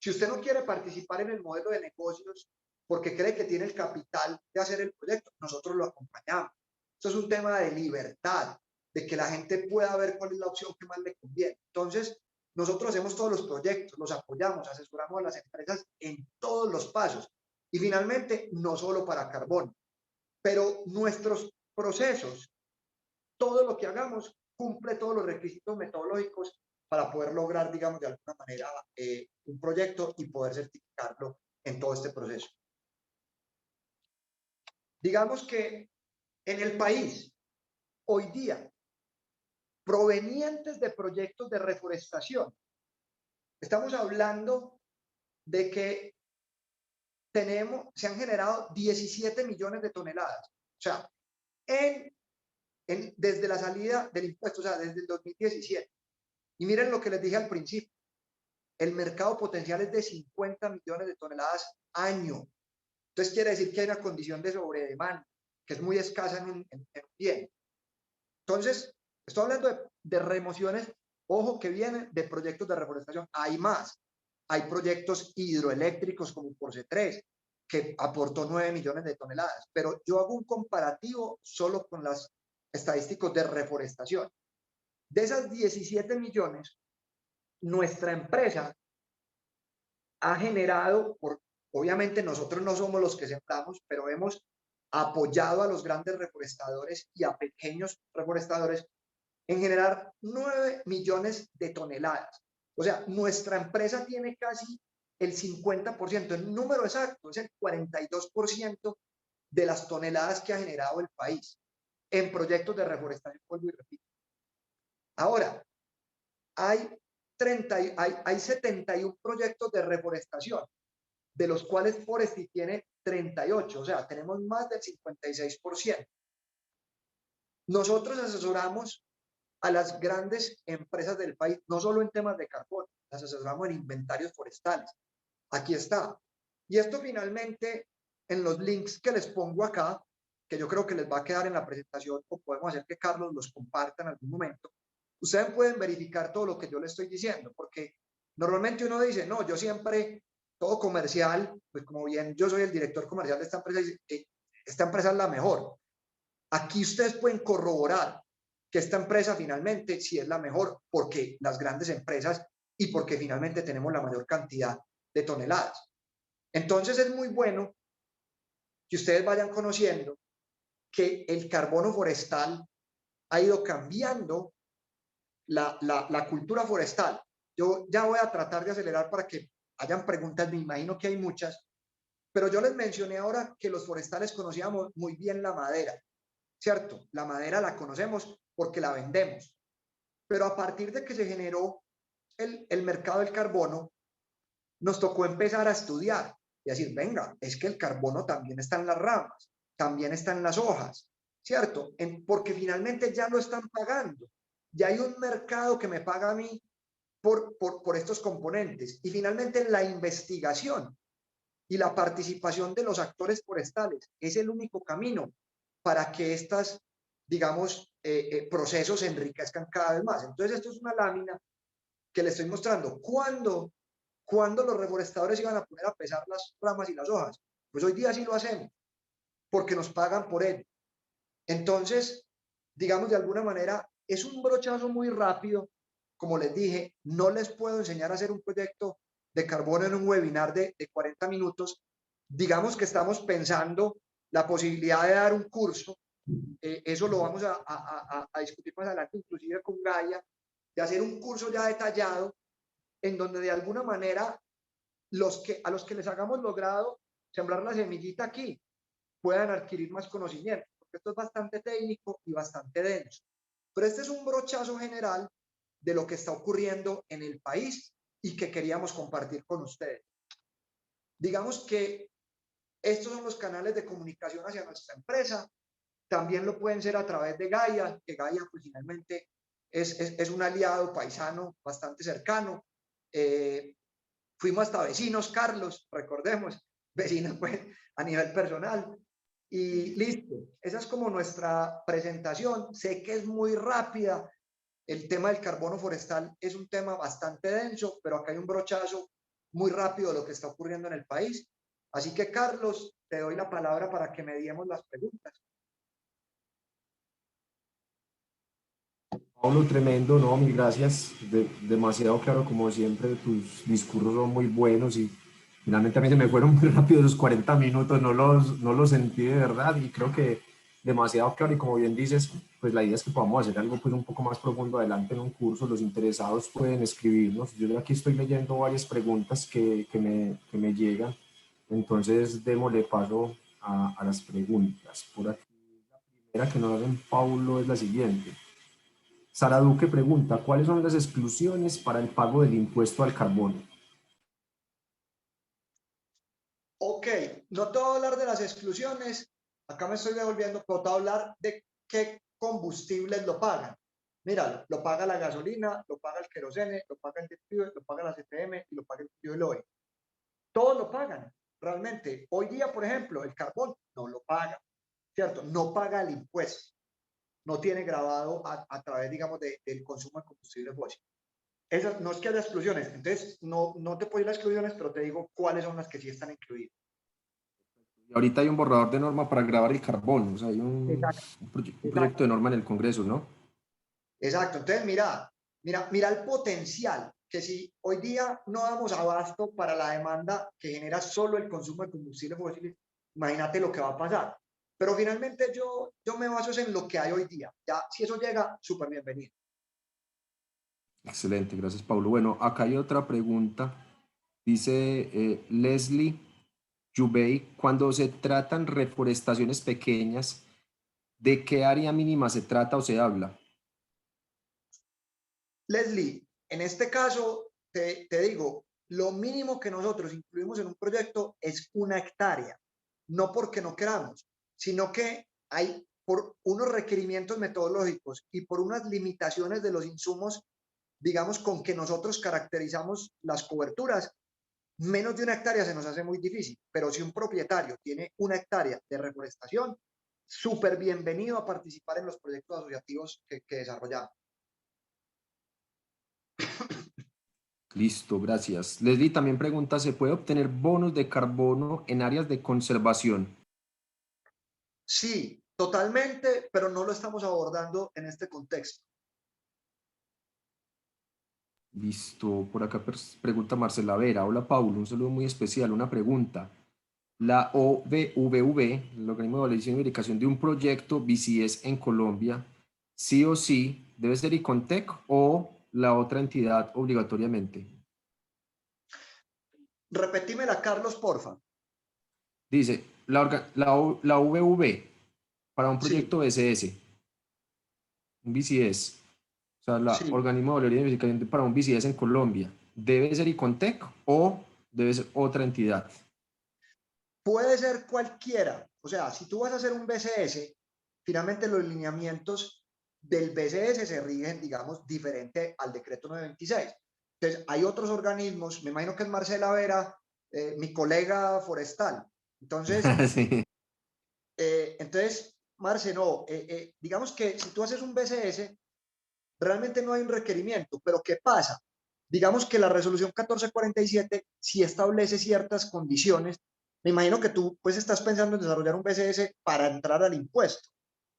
si usted no quiere participar en el modelo de negocios porque cree que tiene el capital de hacer el proyecto, nosotros lo acompañamos. Esto es un tema de libertad, de que la gente pueda ver cuál es la opción que más le conviene. Entonces, nosotros hacemos todos los proyectos, los apoyamos, asesoramos a las empresas en todos los pasos. Y finalmente, no solo para carbón, pero nuestros procesos, todo lo que hagamos, cumple todos los requisitos metodológicos para poder lograr, digamos, de alguna manera un proyecto y poder certificarlo en todo este proceso. Digamos que en el país, hoy día, provenientes de proyectos de reforestación, estamos hablando de que se han generado 17 millones de toneladas. O sea, desde la salida del impuesto, o sea, desde el 2017. Y miren lo que les dije al principio. El mercado potencial es de 50 millones de toneladas año. Entonces quiere decir que hay una condición de sobredemanda, que es muy escasa en un bien. Entonces, estoy hablando de remociones, ojo, que vienen de proyectos de reforestación. Hay más. Hay proyectos hidroeléctricos como Porce 3, que aportó 9 millones de toneladas. Pero yo hago un comparativo solo con las estadísticas de reforestación. De esas 17 millones, nuestra empresa ha generado, obviamente nosotros no somos los que sembramos, pero hemos apoyado a los grandes reforestadores y a pequeños reforestadores en generar 9 millones de toneladas. O sea, nuestra empresa tiene casi el 50%, el número exacto es el 42% de las toneladas que ha generado el país en proyectos de reforestación, vuelvo y repito. Ahora, hay 71 proyectos de reforestación, de los cuales Forestry tiene 38, o sea, tenemos más del 56%. Nosotros asesoramos a las grandes empresas del país, no solo en temas de carbón, las asesoramos en inventarios forestales. Aquí está. Y esto finalmente, en los links que les pongo acá, que yo creo que les va a quedar en la presentación, o podemos hacer que Carlos los comparta en algún momento, ustedes pueden verificar todo lo que yo les estoy diciendo, porque normalmente uno dice, no, yo siempre, todo comercial, pues como bien yo soy el director comercial de esta empresa, esta empresa es la mejor. Aquí ustedes pueden corroborar que esta empresa finalmente sí es la mejor, porque las grandes empresas y porque finalmente tenemos la mayor cantidad de toneladas. Entonces es muy bueno que ustedes vayan conociendo que el carbono forestal ha ido cambiando la cultura forestal. Yo ya voy a tratar de acelerar para que hayan preguntas, me imagino que hay muchas, pero yo les mencioné ahora que los forestales conocíamos muy bien la madera, ¿cierto? La madera la conocemos porque la vendemos, pero a partir de que se generó el mercado del carbono, nos tocó empezar a estudiar y decir, venga, es que el carbono también está en las ramas, también está en las hojas, ¿cierto? Porque finalmente ya lo están pagando. Ya hay un mercado que me paga a mí por estos componentes. Y finalmente la investigación y la participación de los actores forestales es el único camino para que estas, digamos, procesos se enriquezcan cada vez más. Entonces, esto es una lámina que le estoy mostrando. ¿Cuándo los reforestadores iban a poner a pesar las ramas y las hojas? Pues hoy día sí lo hacemos. porque nos pagan por ello. Entonces, digamos, de alguna manera, es un brochazo muy rápido. Como les dije, no les puedo enseñar a hacer un proyecto de carbono en un webinar de 40 minutos. Digamos que estamos pensando la posibilidad de dar un curso. Eso lo vamos a discutir más adelante, inclusive con Gaia, de hacer un curso ya detallado en donde de alguna manera a los que les hagamos logrado sembrar la semillita aquí puedan adquirir más conocimiento, porque esto es bastante técnico y bastante denso. Pero este es un brochazo general de lo que está ocurriendo en el país y que queríamos compartir con ustedes. Digamos que estos son los canales de comunicación hacia nuestra empresa. También lo pueden ser a través de Gaia, que Gaia pues finalmente es un aliado paisano bastante cercano. Fuimos hasta vecinos, Carlos, recordemos, vecinos pues a nivel personal. Y listo, esa es como nuestra presentación. Sé que es muy rápida. El tema del carbono forestal es un tema bastante denso, pero acá hay un brochazo muy rápido de lo que está ocurriendo en el país. Así que, Carlos, te doy la palabra para que mediemos las preguntas. Pablo, tremendo, no, mil gracias. Demasiado claro, como siempre, tus discursos son muy buenos y finalmente a mí se me fueron muy rápido los 40 minutos, no los sentí de verdad y creo que demasiado claro y como bien dices, pues la idea es que podamos hacer algo pues un poco más profundo adelante en un curso. Los interesados pueden escribirnos. Yo aquí estoy leyendo varias preguntas que me llegan, entonces démosle paso a las preguntas. Por aquí, la primera que nos hacen Paulo es la siguiente. Sara Duque pregunta, ¿cuáles son las exclusiones para el pago del impuesto al carbono? Ok, no te voy a hablar de las exclusiones, acá me estoy devolviendo, pero te voy a hablar de qué combustibles lo pagan. Mira, lo paga la gasolina, lo paga el querosene, lo paga el jet fuel, lo paga la CPM y lo paga el fuel oil. Todos lo pagan, realmente. Hoy día, por ejemplo, el carbón no lo paga, ¿cierto? No paga el impuesto, no tiene grabado a través, digamos, del consumo de combustible fósil. Esas, no es que haya exclusiones, entonces no te puedo ir a exclusiones, pero te digo cuáles son las que sí están incluidas. Y ahorita hay un borrador de norma para grabar el carbono, o sea, hay Exacto, un proyecto exacto, de norma en el Congreso, ¿no? exacto. Entonces, mira el potencial, que si hoy día no damos abasto para la demanda que genera solo el consumo de combustibles fósiles, imagínate lo que va a pasar. Pero finalmente yo me baso en lo que hay hoy día. Ya, si eso llega, súper bienvenido. Excelente, gracias, Pablo. Bueno, acá hay otra pregunta. Dice Leslie Jubei, cuando se tratan reforestaciones pequeñas, ¿de qué área mínima se trata o se habla? Leslie, en este caso, te digo, lo mínimo que nosotros incluimos en un proyecto es 1 hectárea, no porque no queramos, sino que hay por unos requerimientos metodológicos y por unas limitaciones de los insumos, digamos, con que nosotros caracterizamos las coberturas, menos de 1 hectárea se nos hace muy difícil, pero si un propietario tiene 1 hectárea de reforestación, súper bienvenido a participar en los proyectos asociativos que desarrollamos. Listo, gracias. Leslie también pregunta, ¿se puede obtener bonos de carbono en áreas de conservación? Sí, totalmente, pero no lo estamos abordando en este contexto. Listo, por acá pregunta Marcela Vera. Hola, Paulo, un saludo muy especial. Una pregunta. La OVVV, el Organismo de Evaluación y Verificación de un proyecto BCS en Colombia, sí o sí, debe ser Icontec o la otra entidad obligatoriamente. Repetímela, Carlos, porfa. Dice, la VV para un Sí, proyecto BCS, un BCS, o sea, la sí. Organismo de Evaluación y Verificación para un BCS en Colombia, ¿debe ser Icontec o debe ser otra entidad? Puede ser cualquiera. O sea, si tú vas a hacer un BCS, finalmente los lineamientos del BCS se rigen, digamos, diferente al decreto 926. Entonces, hay otros organismos, me imagino que es Marcela Vera, mi colega forestal. Entonces, Sí. Marce, no, digamos que si tú haces un BCS, realmente no hay un requerimiento, pero ¿qué pasa? Digamos que la resolución 1447 sí establece ciertas condiciones me imagino que tú pues estás pensando en desarrollar un BCS para entrar al impuesto.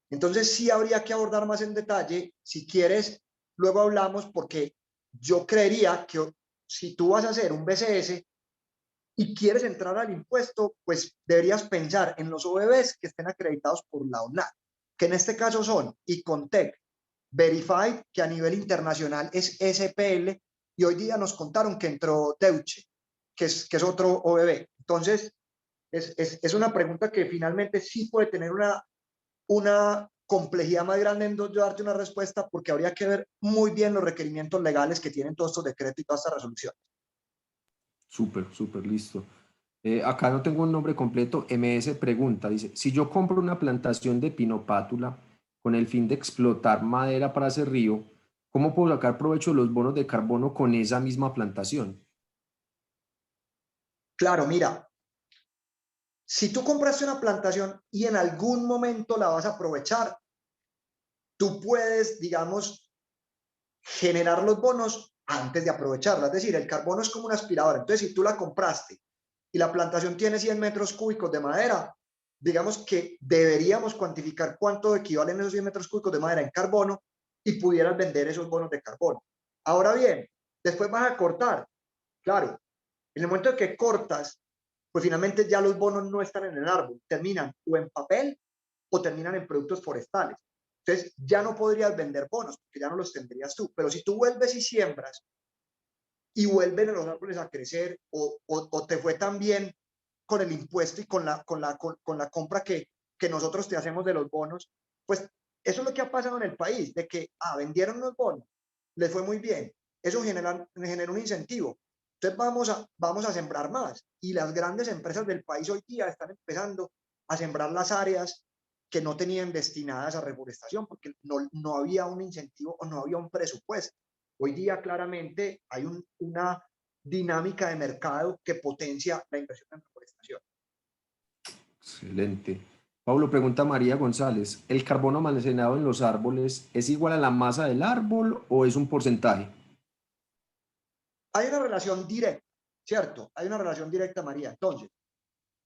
Entonces sí habría que abordar más en detalle. Si quieres, luego hablamos porque yo creería que si tú vas a hacer un BCS y quieres entrar al impuesto, pues deberías pensar en los OBBs que estén acreditados por la ONAC, que en este caso son Icontec, Verified, que a nivel internacional es SPL, y hoy día nos contaron que entró Deutsche, que es otro OBB. Entonces, es una pregunta que finalmente sí puede tener una complejidad más grande en yo darte una respuesta, porque habría que ver muy bien los requerimientos legales que tienen todos estos decretos y todas estas resoluciones. Súper, súper listo. Acá no tengo un nombre completo. MS pregunta, dice, si yo compro una plantación de pinopátula con el fin de explotar madera para hacer río, ¿cómo puedo sacar provecho de los bonos de carbono con esa misma plantación? Claro, mira, si tú compraste una plantación y en algún momento la vas a aprovechar, tú puedes, digamos, generar los bonos antes de aprovecharla. Es decir, el carbono es como una aspiradora. Entonces, si tú la compraste y la plantación tiene 100 metros cúbicos de madera, digamos que deberíamos cuantificar cuánto equivalen esos 100 metros cúbicos de madera en carbono y pudieras vender esos bonos de carbono. Ahora bien, después vas a cortar. Claro, en el momento en que cortas, pues finalmente ya los bonos no están en el árbol, terminan o en papel o terminan en productos forestales. Entonces ya no podrías vender bonos porque ya no los tendrías tú. Pero si tú vuelves y siembras y vuelven los árboles a crecer o te fue tan bien con el impuesto y con la compra que nosotros te hacemos de los bonos, pues eso es lo que ha pasado en el país, de que vendieron los bonos, les fue muy bien, eso genera un incentivo. Entonces vamos a sembrar más y las grandes empresas del país hoy día están empezando a sembrar las áreas que no tenían destinadas a reforestación porque no había un incentivo o no había un presupuesto. Hoy día claramente hay una dinámica de mercado que potencia la inversión en reforestación. Excelente. Pablo, pregunta María González, ¿el carbono almacenado en los árboles es igual a la masa del árbol o es un porcentaje? Hay una relación directa, ¿cierto? Hay una relación directa, María. Entonces,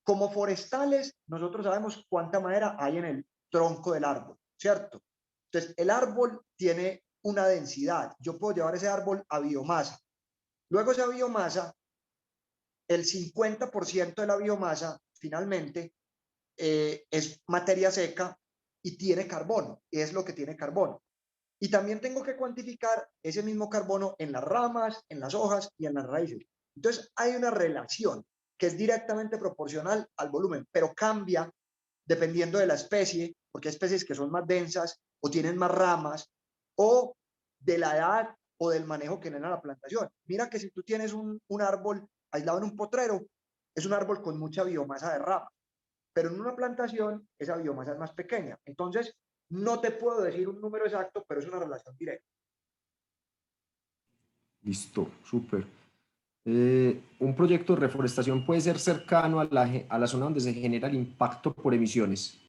como forestales, nosotros sabemos cuánta madera hay en el tronco del árbol, ¿cierto? Entonces, el árbol tiene una densidad. Yo puedo llevar ese árbol a biomasa. Luego esa biomasa, el 50% de la biomasa, finalmente, es materia seca y tiene carbono, es lo que tiene carbono. Y también tengo que cuantificar ese mismo carbono en las ramas, en las hojas y en las raíces. Entonces hay una relación que es directamente proporcional al volumen, pero cambia dependiendo de la especie, porque hay especies que son más densas o tienen más ramas, o de la edad o del manejo que tiene la plantación. Mira que si tú tienes un árbol aislado en un potrero, es un árbol con mucha biomasa de ramas, pero en una plantación esa biomasa es más pequeña. Entonces, no te puedo decir un número exacto, pero es una relación directa. Listo, súper. Un proyecto de reforestación puede ser cercano a la zona donde se genera el impacto por emisiones.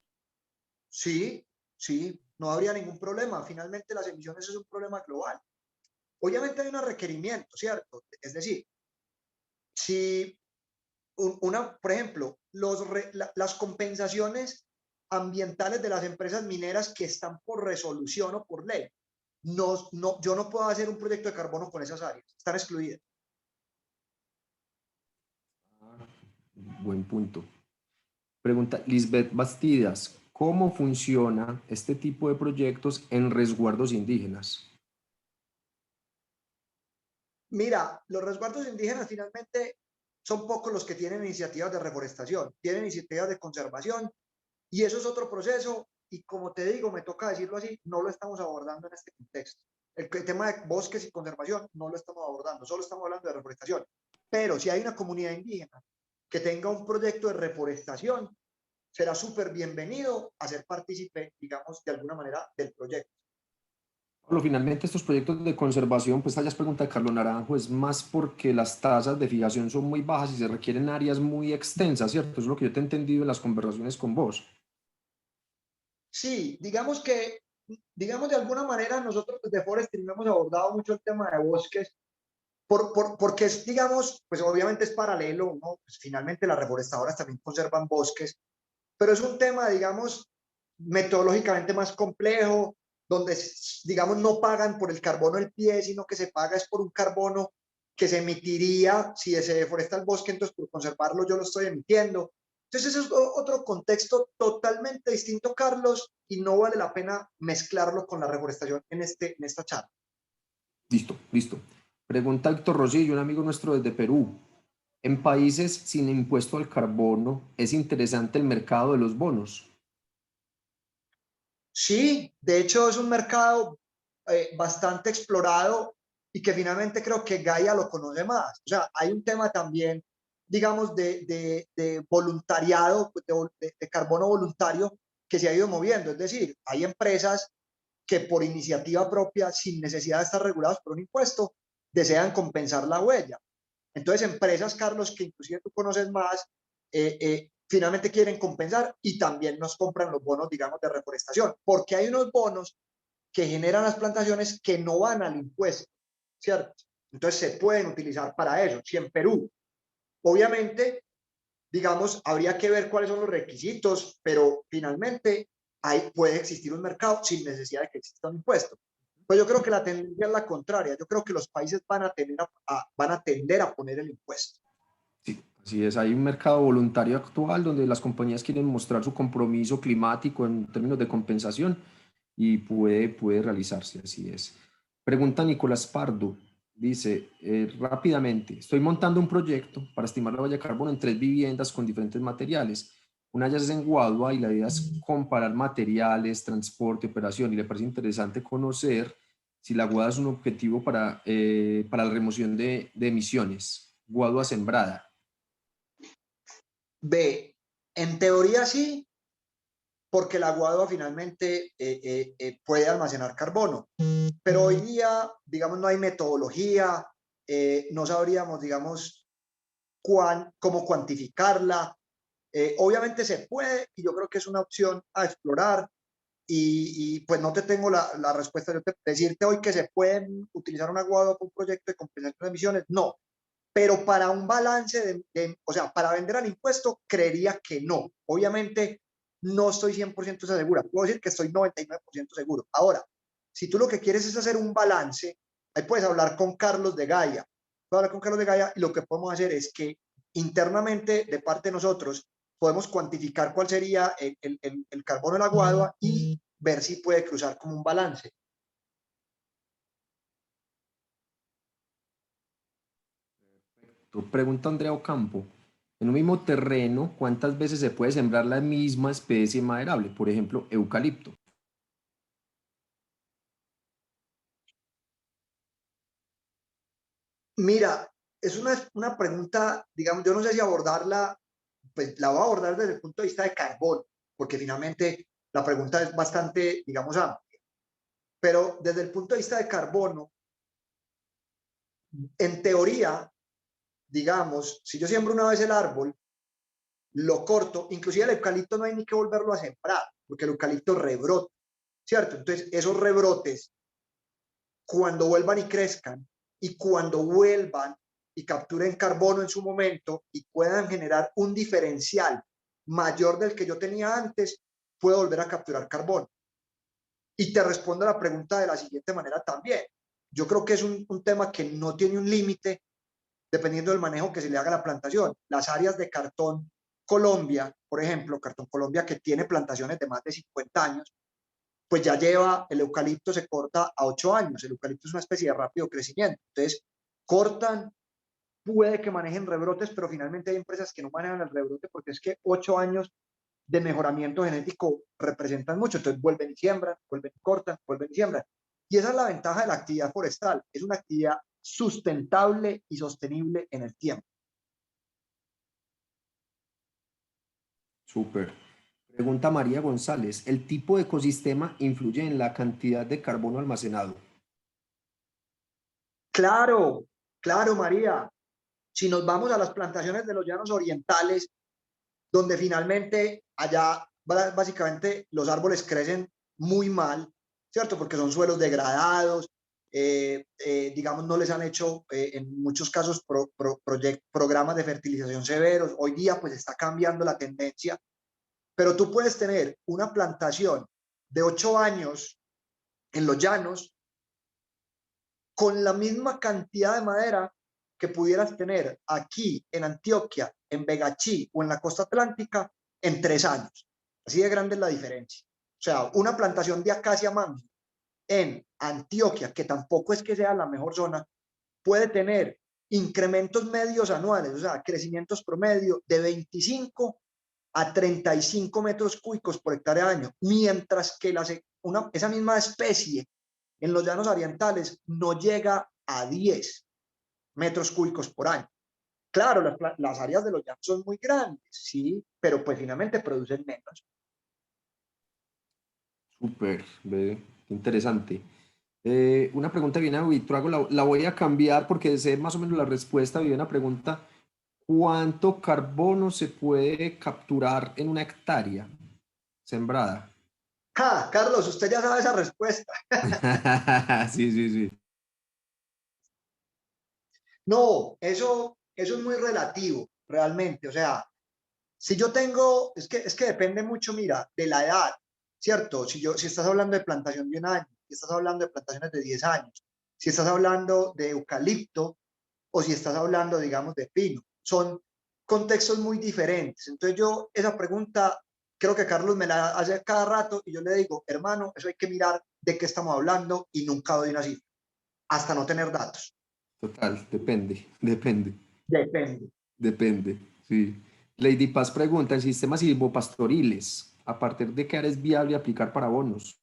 Sí, sí, no habría ningún problema. Finalmente, las emisiones es un problema global. Obviamente hay unos requerimientos, ¿cierto? Es decir, si por ejemplo, las compensaciones ambientales de las empresas mineras que están por resolución o por ley, yo no puedo hacer un proyecto de carbono con esas áreas, están excluidas. Buen punto. Pregunta Lisbeth Bastidas, ¿cómo funciona este tipo de proyectos en resguardos indígenas? Mira, los resguardos indígenas finalmente son pocos los que tienen iniciativas de reforestación, tienen iniciativas de conservación y eso es otro proceso y como te digo, me toca decirlo así, no lo estamos abordando en este contexto. El tema de bosques y conservación no lo estamos abordando, solo estamos hablando de reforestación. Pero si hay una comunidad indígena que tenga un proyecto de reforestación, será súper bienvenido a ser partícipe, digamos, de alguna manera del proyecto. Pablo, finalmente estos proyectos de conservación, pues esta ya es pregunta de Carlos Naranjo, es más porque las tasas de fijación son muy bajas y se requieren áreas muy extensas, ¿cierto? Eso es lo que yo te he entendido en las conversaciones con vos. Sí, digamos de alguna manera nosotros desde Forestry no hemos abordado mucho el tema de bosques porque es, digamos, pues obviamente es paralelo, ¿no? Pues finalmente las reforestadoras también conservan bosques, pero es un tema, digamos, metodológicamente más complejo, donde, digamos, no pagan por el carbono del pie, sino que se paga es por un carbono que se emitiría si se deforesta el bosque, entonces por conservarlo yo lo estoy emitiendo. Entonces ese es otro contexto totalmente distinto, Carlos, y no vale la pena mezclarlo con la reforestación en esta charla. Listo, listo. Pregunta Héctor Rosillo, un amigo nuestro desde Perú. En países sin impuesto al carbono, ¿es interesante el mercado de los bonos? Sí, de hecho es un mercado bastante explorado y que finalmente creo que Gaia lo conoce más. O sea, hay un tema también, digamos, de voluntariado, de carbono voluntario que se ha ido moviendo. Es decir, hay empresas que por iniciativa propia, sin necesidad de estar regulados por un impuesto, desean compensar la huella. Entonces, empresas, Carlos, que inclusive tú conoces más, finalmente quieren compensar y también nos compran los bonos, digamos, de reforestación, porque hay unos bonos que generan las plantaciones que no van al impuesto, ¿cierto? Entonces se pueden utilizar para eso. Si en Perú, obviamente, digamos, habría que ver cuáles son los requisitos, pero finalmente ahí puede existir un mercado sin necesidad de que exista un impuesto. Pues yo creo que la tendencia es la contraria. Yo creo que los países van a tender a poner el impuesto. Sí, así es. Hay un mercado voluntario actual donde las compañías quieren mostrar su compromiso climático en términos de compensación y puede realizarse, así es. Pregunta Nicolás Pardo, dice, rápidamente, estoy montando un proyecto para estimar la huella de carbono en 3 viviendas con diferentes materiales. Una ya es en Guadua y la idea es comparar materiales, transporte, operación y le parece interesante conocer si la Guadua es un objetivo para la remoción de emisiones. Guadua sembrada. B, en teoría sí, porque la guadua finalmente puede almacenar carbono, pero hoy día, digamos, no hay metodología, no sabríamos, digamos, cómo cuantificarla. Obviamente se puede y yo creo que es una opción a explorar y pues no te tengo la respuesta. Yo decirte hoy que se pueden utilizar una guadua para un proyecto de compensación de emisiones, no. Pero para un balance, o sea, para vender al impuesto, creería que no. Obviamente, no estoy 100% segura. Puedo decir que estoy 99% seguro. Ahora, si tú lo que quieres es hacer un balance, ahí puedes hablar con Carlos de Gaia. Puedes hablar con Carlos de Gaia y lo que podemos hacer es que internamente, de parte de nosotros, podemos cuantificar cuál sería el carbono de la guadua y ver si puede cruzar como un balance. Pregunta Andrea Ocampo. En un mismo terreno, ¿cuántas veces se puede sembrar la misma especie maderable? Por ejemplo, eucalipto. Mira, es una pregunta, digamos, yo no sé si abordarla, pues la voy a abordar desde el punto de vista de carbón, porque finalmente la pregunta es bastante, digamos, amplia. Pero desde el punto de vista de carbono, en teoría, digamos, si yo siembro una vez el árbol, lo corto, inclusive el eucalipto no hay ni que volverlo a sembrar, porque el eucalipto rebrota, ¿cierto? Entonces, esos rebrotes, cuando vuelvan y crezcan, y cuando vuelvan y capturen carbono en su momento y puedan generar un diferencial mayor del que yo tenía antes, puedo volver a capturar carbono. Y te respondo a la pregunta de la siguiente manera también. Yo creo que es un tema que no tiene un límite dependiendo del manejo que se le haga a la plantación. Las áreas de Cartón Colombia, por ejemplo, Cartón Colombia que tiene plantaciones de más de 50 años, pues ya lleva, el eucalipto se corta a 8 años. El eucalipto es una especie de rápido crecimiento. Entonces, cortan, puede que manejen rebrotes, pero finalmente hay empresas que no manejan el rebrote porque es que 8 años de mejoramiento genético representan mucho. Entonces, vuelven y siembran, vuelven y cortan, vuelven y siembran. Y esa es la ventaja de la actividad forestal. Es una actividad sustentable y sostenible en el tiempo. Súper. Pregunta María González. ¿El tipo de ecosistema influye en la cantidad de carbono almacenado? Claro, claro, María. Si nos vamos a las plantaciones de los llanos orientales, donde finalmente allá básicamente los árboles crecen muy mal, ¿cierto? Porque son suelos degradados, digamos, no les han hecho en muchos casos programas de fertilización severos. Hoy día pues está cambiando la tendencia, pero tú puedes tener una plantación de 8 años en los llanos con la misma cantidad de madera que pudieras tener aquí en Antioquia, en Begachí o en la costa atlántica en 3 años. Así de grande es la diferencia. O sea, una plantación de acacia mango en Antioquia, que tampoco es que sea la mejor zona, puede tener incrementos medios anuales, o sea, crecimientos promedio de 25 a 35 metros cúbicos por hectárea de año, mientras que esa misma especie en los llanos orientales no llega a 10 metros cúbicos por año. Claro, las áreas de los llanos son muy grandes, sí, pero pues finalmente producen menos. Súper, ve, interesante. Una pregunta bien habitual, la voy a cambiar porque sé más o menos la respuesta. Vi una pregunta: ¿cuánto carbono se puede capturar en una hectárea sembrada? Ah, Carlos, usted ya sabe esa respuesta. Sí, sí, sí. No, eso es muy relativo, realmente. O sea, si yo tengo, es que depende mucho, mira, de la edad, ¿cierto? Si estás hablando de plantación de un año, si estás hablando de plantaciones de 10 años, si estás hablando de eucalipto o si estás hablando, digamos, de pino, son contextos muy diferentes. Entonces yo, esa pregunta, creo que Carlos me la hace cada rato y yo le digo, hermano, eso hay que mirar de qué estamos hablando y nunca doy una cifra, hasta no tener datos. Total, depende, depende, Depende. depende. Sí. Lady Paz pregunta: ¿en sistemas silvopastoriles, a partir de qué área es viable aplicar para bonos?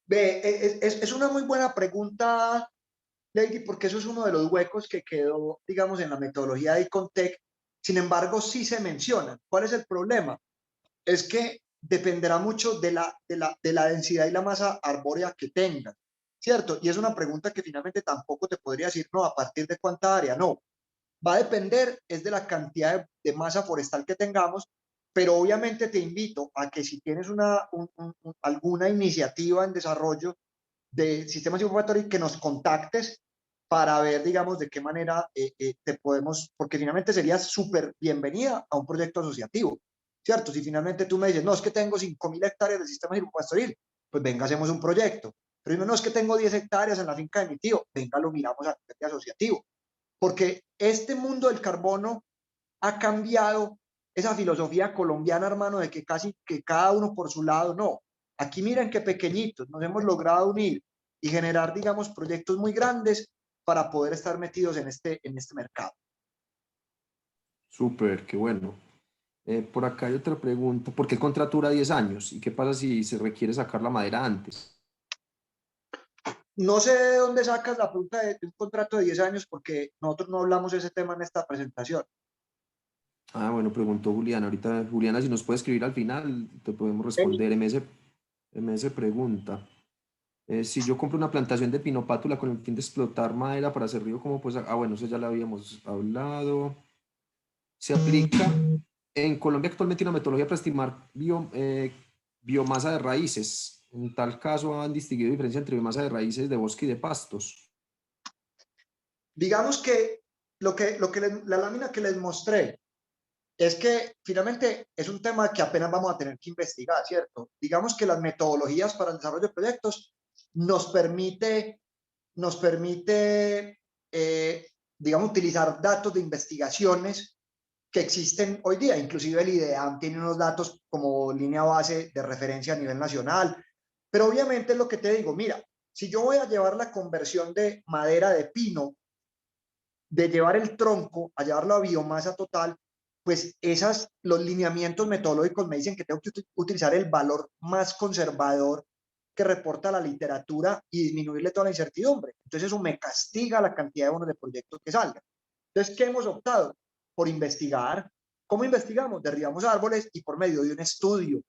Ve, es una muy buena pregunta, Lady, porque eso es uno de los huecos que quedó, digamos, en la metodología de Icontec. Sin embargo, sí se mencionan. ¿Cuál es el problema? Es que dependerá mucho de la densidad y la masa arbórea que tengan, ¿cierto? Y es una pregunta que finalmente tampoco te podría decir, no, a partir de cuánta área, no. Va a depender, es de la cantidad de masa forestal que tengamos, pero obviamente te invito a que si tienes alguna iniciativa en desarrollo de sistemas informatorios, que nos contactes para ver, digamos, de qué manera te podemos, porque finalmente serías súper bienvenida a un proyecto asociativo, ¿cierto? Si finalmente tú me dices, no, es que tengo 5.000 hectáreas de sistema silvopastoril, pues venga, hacemos un proyecto. Pero no, es que tengo 10 hectáreas en la finca de mi tío, venga, lo miramos a nivel asociativo. Porque este mundo del carbono ha cambiado esa filosofía colombiana, hermano, de que casi que cada uno por su lado, no. Aquí miren qué pequeñitos nos hemos logrado unir y generar, digamos, proyectos muy grandes para poder estar metidos en este mercado. Súper, qué bueno. Por acá hay otra pregunta: ¿por qué el contrato dura 10 años? ¿Y qué pasa si se requiere sacar la madera antes? No sé de dónde sacas la pregunta de un contrato de 10 años porque nosotros no hablamos de ese tema en esta presentación. Ah, bueno, preguntó Juliana. Ahorita, Juliana, si nos puede escribir al final, te podemos responder. MS pregunta: si yo compro una plantación de pinopátula con el fin de explotar madera para hacer río, ¿cómo pues? Ah, bueno, eso ya lo habíamos hablado. Se aplica en Colombia actualmente una metodología para estimar biomasa de raíces. En tal caso, han distinguido diferencia entre biomasa de raíces de bosque y de pastos. Digamos que la lámina que les mostré es que finalmente es un tema que apenas vamos a tener que investigar, ¿cierto? Digamos que las metodologías para el desarrollo de proyectos nos permite, nos permite, digamos, utilizar datos de investigaciones que existen hoy día. Inclusive el IDEAM tiene unos datos como línea base de referencia a nivel nacional. Pero obviamente es lo que te digo, mira, si yo voy a llevar la conversión de madera de pino, de llevar el tronco a llevarlo a biomasa total, pues los lineamientos metodológicos me dicen que tengo que utilizar el valor más conservador que reporta la literatura y disminuirle toda la incertidumbre. Entonces eso me castiga la cantidad de bonos de proyectos que salgan. Entonces, ¿qué hemos optado? Por investigar. ¿Cómo investigamos? Derribamos árboles y por medio de un estudio,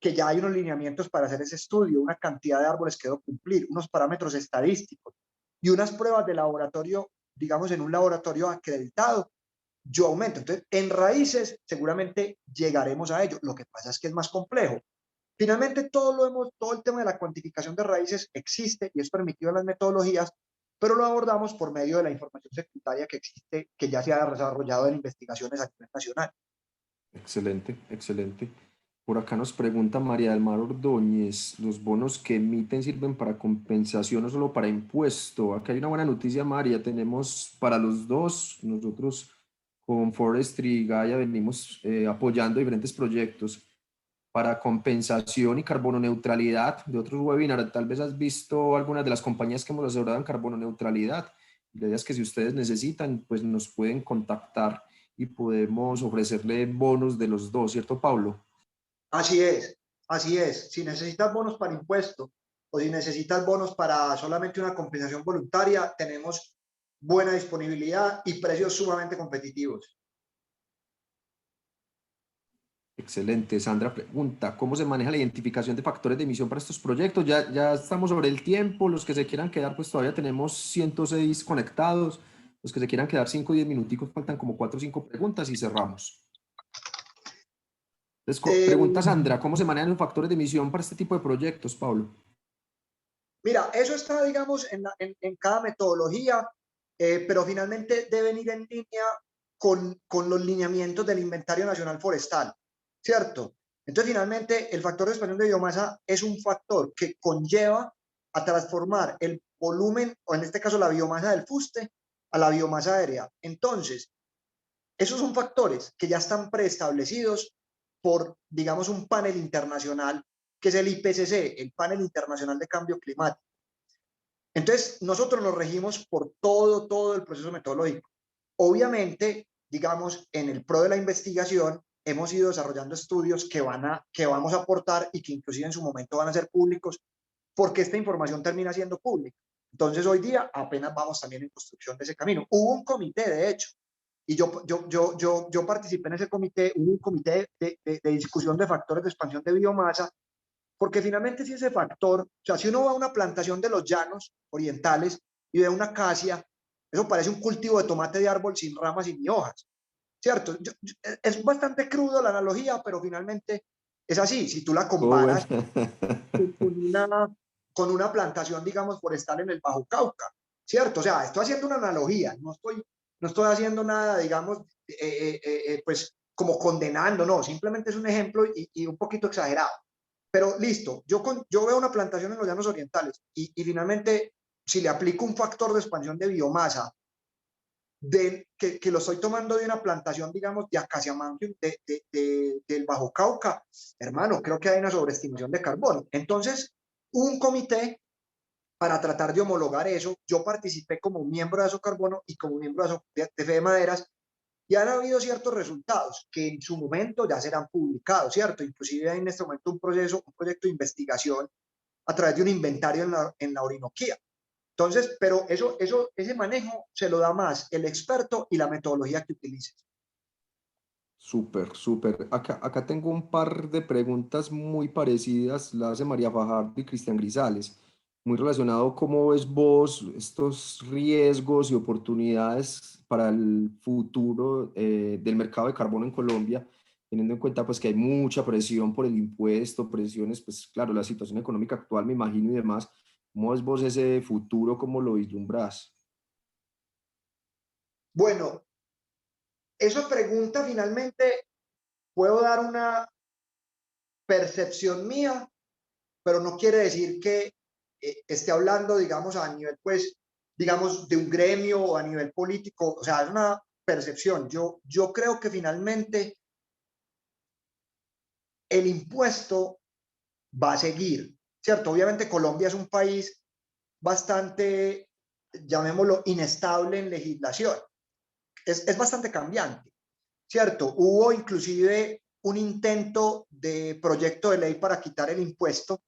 que ya hay unos lineamientos para hacer ese estudio, una cantidad de árboles que debo cumplir, unos parámetros estadísticos y unas pruebas de laboratorio, digamos, en un laboratorio acreditado, yo aumento. Entonces, en raíces seguramente llegaremos a ello. Lo que pasa es que es más complejo, Finalmente, todo el tema de la cuantificación de raíces existe y es permitido en las metodologías, pero lo abordamos por medio de la información secundaria que existe, que ya se ha desarrollado en investigaciones a nivel nacional. Excelente, excelente. Por acá nos pregunta María del Mar Ordóñez, ¿los bonos que emiten sirven para compensación o solo para impuesto? Acá hay una buena noticia, María, tenemos para los dos, nosotros con Forestry y Gaia venimos apoyando diferentes proyectos para compensación y carbono neutralidad de otros webinars. Tal vez has visto algunas de las compañías que hemos asesorado en carbono neutralidad. La idea es que si ustedes necesitan, pues nos pueden contactar y podemos ofrecerle bonos de los dos, ¿cierto, Pablo? Así es, así es. Si necesitas bonos para impuestos o si necesitas bonos para solamente una compensación voluntaria, tenemos buena disponibilidad y precios sumamente competitivos. Excelente. Sandra pregunta, ¿cómo se maneja la identificación de factores de emisión para estos proyectos? Ya estamos sobre el tiempo. Los que se quieran quedar, pues todavía tenemos 106 conectados. Los que se quieran quedar 5 o 10 minuticos, faltan como 4 o 5 preguntas y cerramos. Entonces, pregunta Sandra, ¿cómo se manejan los factores de emisión para este tipo de proyectos, Pablo? Mira, eso está, digamos, en cada metodología, pero finalmente deben ir en línea con los lineamientos del Inventario Nacional Forestal, ¿cierto? Entonces, finalmente, el factor de expansión de biomasa es un factor que conlleva a transformar el volumen, o en este caso la biomasa del fuste, a la biomasa aérea. Entonces, esos son factores que ya están preestablecidos por, digamos, un panel internacional que es el IPCC, el Panel Internacional de Cambio Climático. Entonces, nosotros nos regimos por todo el proceso metodológico. Obviamente, digamos, en el pro de la investigación, hemos ido desarrollando estudios que vamos a aportar y que inclusive en su momento van a ser públicos, porque esta información termina siendo pública. Entonces, hoy día apenas vamos también en construcción de ese camino. Hubo un comité, de hecho, y yo participé en ese comité, hubo un comité de discusión de factores de expansión de biomasa, porque finalmente si ese factor, o sea, si uno va a una plantación de los llanos orientales y ve una acacia, eso parece un cultivo de tomate de árbol sin ramas y ni hojas, ¿cierto? Es bastante crudo la analogía, pero finalmente es así. Si tú la Oh, bueno. comparas con una plantación, digamos, forestal en el Bajo Cauca, ¿cierto? O sea, estoy haciendo una analogía, no estoy haciendo nada, digamos, pues como condenando, no, simplemente es un ejemplo y un poquito exagerado. Pero listo, yo veo una plantación en los llanos orientales y finalmente, si le aplico un factor de expansión de biomasa, que lo estoy tomando de una plantación, digamos, de Acaciamantium del Bajo Cauca, hermano, creo que hay una sobreestimación de carbono. Entonces, un comité para tratar de homologar eso. Yo participé como miembro de Asocarbono y como miembro de Fede Maderas y han habido ciertos resultados que en su momento ya serán publicados, ¿cierto? Inclusive hay en este momento un proyecto de investigación a través de un inventario en la Orinoquía. Entonces, pero ese manejo se lo da más el experto y la metodología que utilices. Súper, súper. Acá tengo un par de preguntas muy parecidas, las hace María Fajardo y Cristian Grisales, muy relacionado cómo ves vos estos riesgos y oportunidades para el futuro del mercado de carbono en Colombia, teniendo en cuenta pues que hay mucha presión por el impuesto, presiones, pues claro, la situación económica actual me imagino y demás. ¿Cómo ves vos ese futuro? ¿Cómo lo vislumbras? Bueno, esa pregunta finalmente puedo dar una percepción mía, pero no quiere decir que esté hablando, digamos, a nivel, pues, digamos, de un gremio o a nivel político, o sea, es una percepción. Yo creo que finalmente el impuesto va a seguir, ¿cierto? Obviamente Colombia es un país bastante, llamémoslo, inestable en legislación. Es bastante cambiante, ¿cierto? Hubo inclusive un intento de proyecto de ley para quitar el impuesto,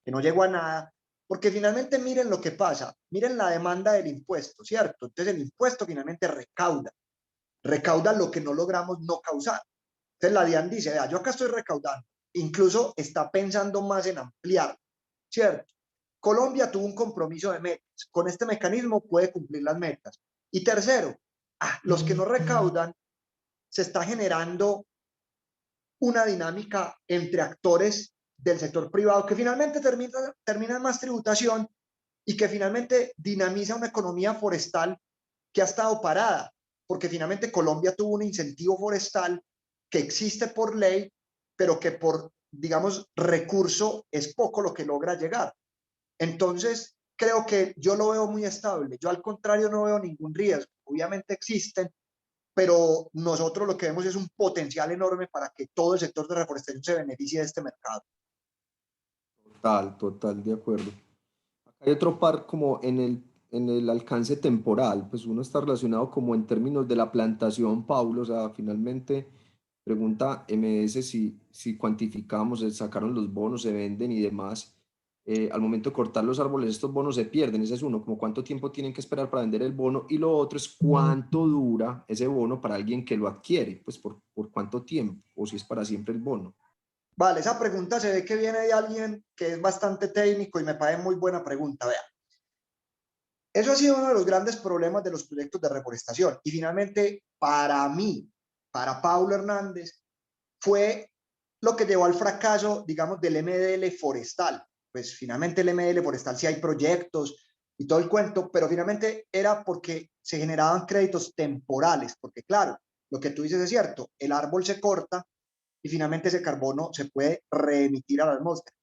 que no llegó a nada, porque finalmente miren lo que pasa, miren la demanda del impuesto, ¿cierto? Entonces el impuesto finalmente recauda lo que no logramos no causar. Entonces la DIAN dice, vea, yo acá estoy recaudando, incluso está pensando más en ampliar, ¿cierto? Colombia tuvo un compromiso de metas, con este mecanismo puede cumplir las metas. Y tercero, los que no recaudan, se está generando una dinámica entre actores del sector privado, que finalmente termina en más tributación y que finalmente dinamiza una economía forestal que ha estado parada, porque finalmente Colombia tuvo un incentivo forestal que existe por ley, pero que por, digamos, recurso es poco lo que logra llegar. Entonces, creo que yo lo veo muy estable. Yo al contrario no veo ningún riesgo. Obviamente existen, pero nosotros lo que vemos es un potencial enorme para que todo el sector de reforestación se beneficie de este mercado. Total, total, de acuerdo. Hay otro par como en el alcance temporal, pues uno está relacionado como en términos de la plantación, Paulo, o sea, finalmente pregunta MS si cuantificamos, se sacaron los bonos, se venden y demás. Al momento de cortar los árboles, estos bonos se pierden, ese es uno, como cuánto tiempo tienen que esperar para vender el bono, y lo otro es cuánto dura ese bono para alguien que lo adquiere, pues por cuánto tiempo, o si es para siempre el bono. Vale, esa pregunta se ve que viene de alguien que es bastante técnico y me parece muy buena pregunta. Vea, eso ha sido uno de los grandes problemas de los proyectos de reforestación. Y finalmente, para mí, para Paulo Hernández, fue lo que llevó al fracaso, digamos, del MDL forestal. Pues finalmente el MDL forestal sí hay proyectos y todo el cuento, pero finalmente era porque se generaban créditos temporales, porque claro, lo que tú dices es cierto, el árbol se corta y finalmente ese carbono se puede reemitir a la atmósfera.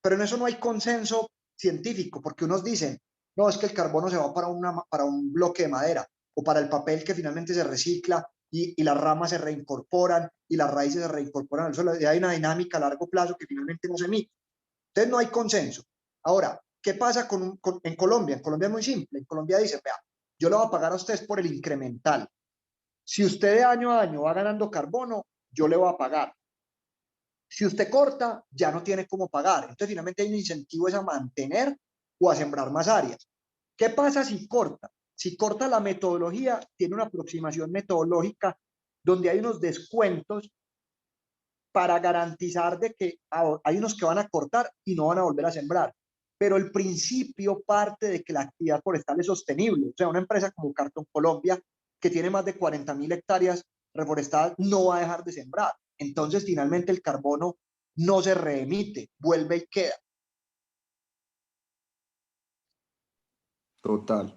Pero en eso no hay consenso científico, porque unos dicen, no, es que el carbono se va para un bloque de madera o para el papel que finalmente se recicla y las ramas se reincorporan y las raíces se reincorporan al suelo. Y hay una dinámica a largo plazo que finalmente no se emite. Entonces no hay consenso. Ahora, ¿qué pasa en Colombia? En Colombia es muy simple. En Colombia dicen, vea, yo le voy a pagar a ustedes por el incremental. Si usted de año a año va ganando carbono, yo le voy a pagar. Si usted corta, ya no tiene cómo pagar. Entonces, finalmente hay un incentivo es a mantener o a sembrar más áreas. ¿Qué pasa si corta? Si corta la metodología, tiene una aproximación metodológica donde hay unos descuentos para garantizar de que hay unos que van a cortar y no van a volver a sembrar. Pero el principio parte de que la actividad forestal es sostenible. O sea, una empresa como Cartón Colombia, que tiene más de 40.000 hectáreas reforestadas, no va a dejar de sembrar. Entonces, finalmente, el carbono no se reemite, vuelve y queda. Total.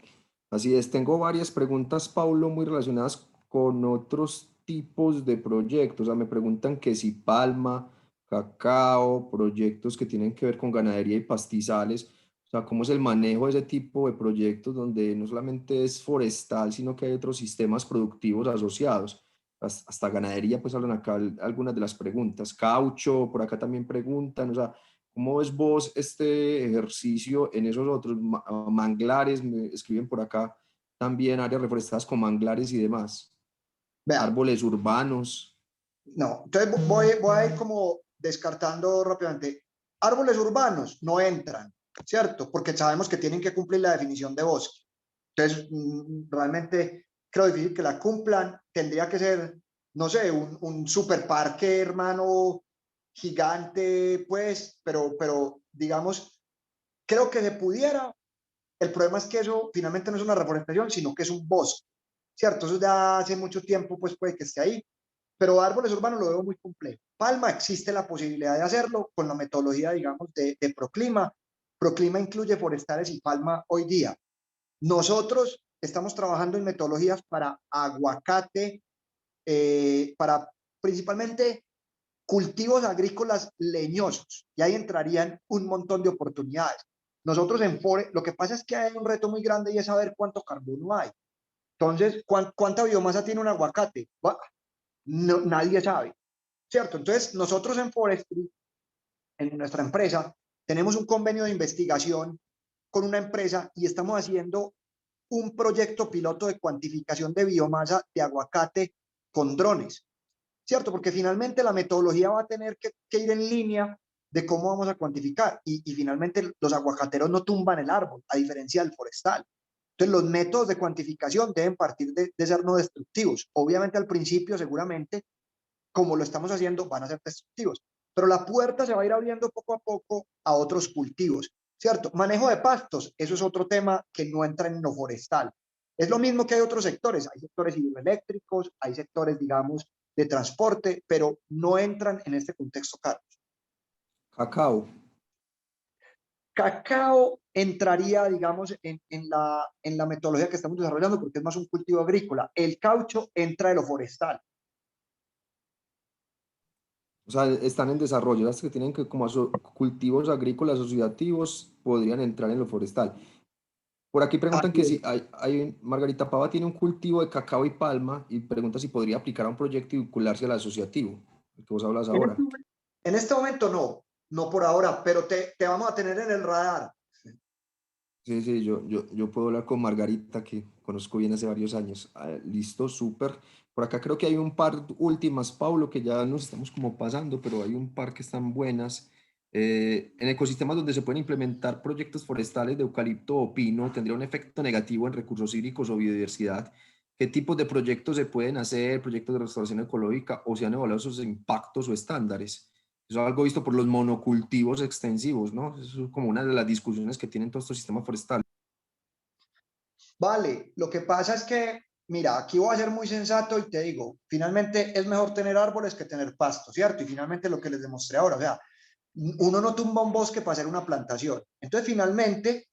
Así es, tengo varias preguntas, Paulo, muy relacionadas con otros tipos de proyectos. O sea, me preguntan que si palma, cacao, proyectos que tienen que ver con ganadería y pastizales. O sea, cómo es el manejo de ese tipo de proyectos donde no solamente es forestal, sino que hay otros sistemas productivos asociados. Hasta ganadería, pues hablan acá algunas de las preguntas. Caucho, por acá también preguntan. O sea, ¿cómo ves vos este ejercicio en esos otros manglares? Me escriben por acá también áreas reforestadas con manglares y demás. Vean, Árboles urbanos. no, entonces voy a ir como descartando rápidamente. Árboles urbanos no entran, ¿cierto? Porque sabemos que tienen que cumplir la definición de bosque. Entonces, realmente creo difícil que la cumplan. Tendría que ser, no sé, un superparque, hermano, gigante, pues, pero digamos, creo que se pudiera. El problema es que eso finalmente no es una reforestación, sino que es un bosque, ¿cierto? Eso ya hace mucho tiempo, pues puede que esté ahí, pero árboles urbanos lo veo muy complejo. Palma existe la posibilidad de hacerlo con la metodología, digamos, de Proclima. Proclima incluye forestales y palma hoy día. Nosotros estamos trabajando en metodologías para aguacate, para principalmente cultivos agrícolas leñosos, y ahí entrarían un montón de oportunidades. Nosotros en Fore, lo que pasa es que hay un reto muy grande y es saber cuánto carbono hay. Entonces, ¿cuánta biomasa tiene un aguacate? No, nadie sabe, ¿cierto? Entonces, nosotros en Forestry, en nuestra empresa, tenemos un convenio de investigación con una empresa y estamos haciendo un proyecto piloto de cuantificación de biomasa de aguacate con drones, ¿cierto? Porque finalmente la metodología va a tener que ir en línea de cómo vamos a cuantificar y finalmente los aguacateros no tumban el árbol, a diferencia del forestal. Entonces, los métodos de cuantificación deben partir de ser no destructivos. Obviamente, al principio, seguramente, como lo estamos haciendo, van a ser destructivos. Pero la puerta se va a ir abriendo poco a poco a otros cultivos, ¿cierto? Manejo de pastos, eso es otro tema que no entra en lo forestal. Es lo mismo que hay otros sectores, hay sectores hidroeléctricos, hay sectores, digamos, de transporte, pero no entran en este contexto, Carlos. Cacao. Cacao entraría, digamos, en la metodología que estamos desarrollando porque es más un cultivo agrícola. El caucho entra de lo forestal. O sea, están en desarrollo. Las que tienen que como cultivos agrícolas asociativos podrían entrar en lo forestal. Por aquí preguntan Así que es. si Margarita Pava tiene un cultivo de cacao y palma y pregunta si podría aplicar a un proyecto y vincularse al asociativo, el que vos hablas En este, ahora. en este momento no, no por ahora, pero te vamos a tener en el radar. Sí, sí, yo puedo hablar con Margarita, que conozco bien hace varios años. Ah, listo, súper. Por acá creo que hay un par últimas, Paulo, que ya nos estamos como pasando, pero hay un par que están buenas. En ecosistemas donde se pueden implementar proyectos forestales de eucalipto o pino, ¿tendría un efecto negativo en recursos hídricos o biodiversidad? ¿Qué tipos de proyectos se pueden hacer, proyectos de restauración ecológica, o se han evaluado sus impactos o estándares? Eso es algo visto por los monocultivos extensivos, ¿no? Eso es como una de las discusiones que tienen todos estos sistemas forestales. Vale, lo que pasa es que, mira, aquí voy a ser muy sensato y te digo, finalmente es mejor tener árboles que tener pasto, ¿cierto? Y finalmente lo que les demostré ahora, o sea, uno no tumba un bosque para hacer una plantación. Entonces, finalmente,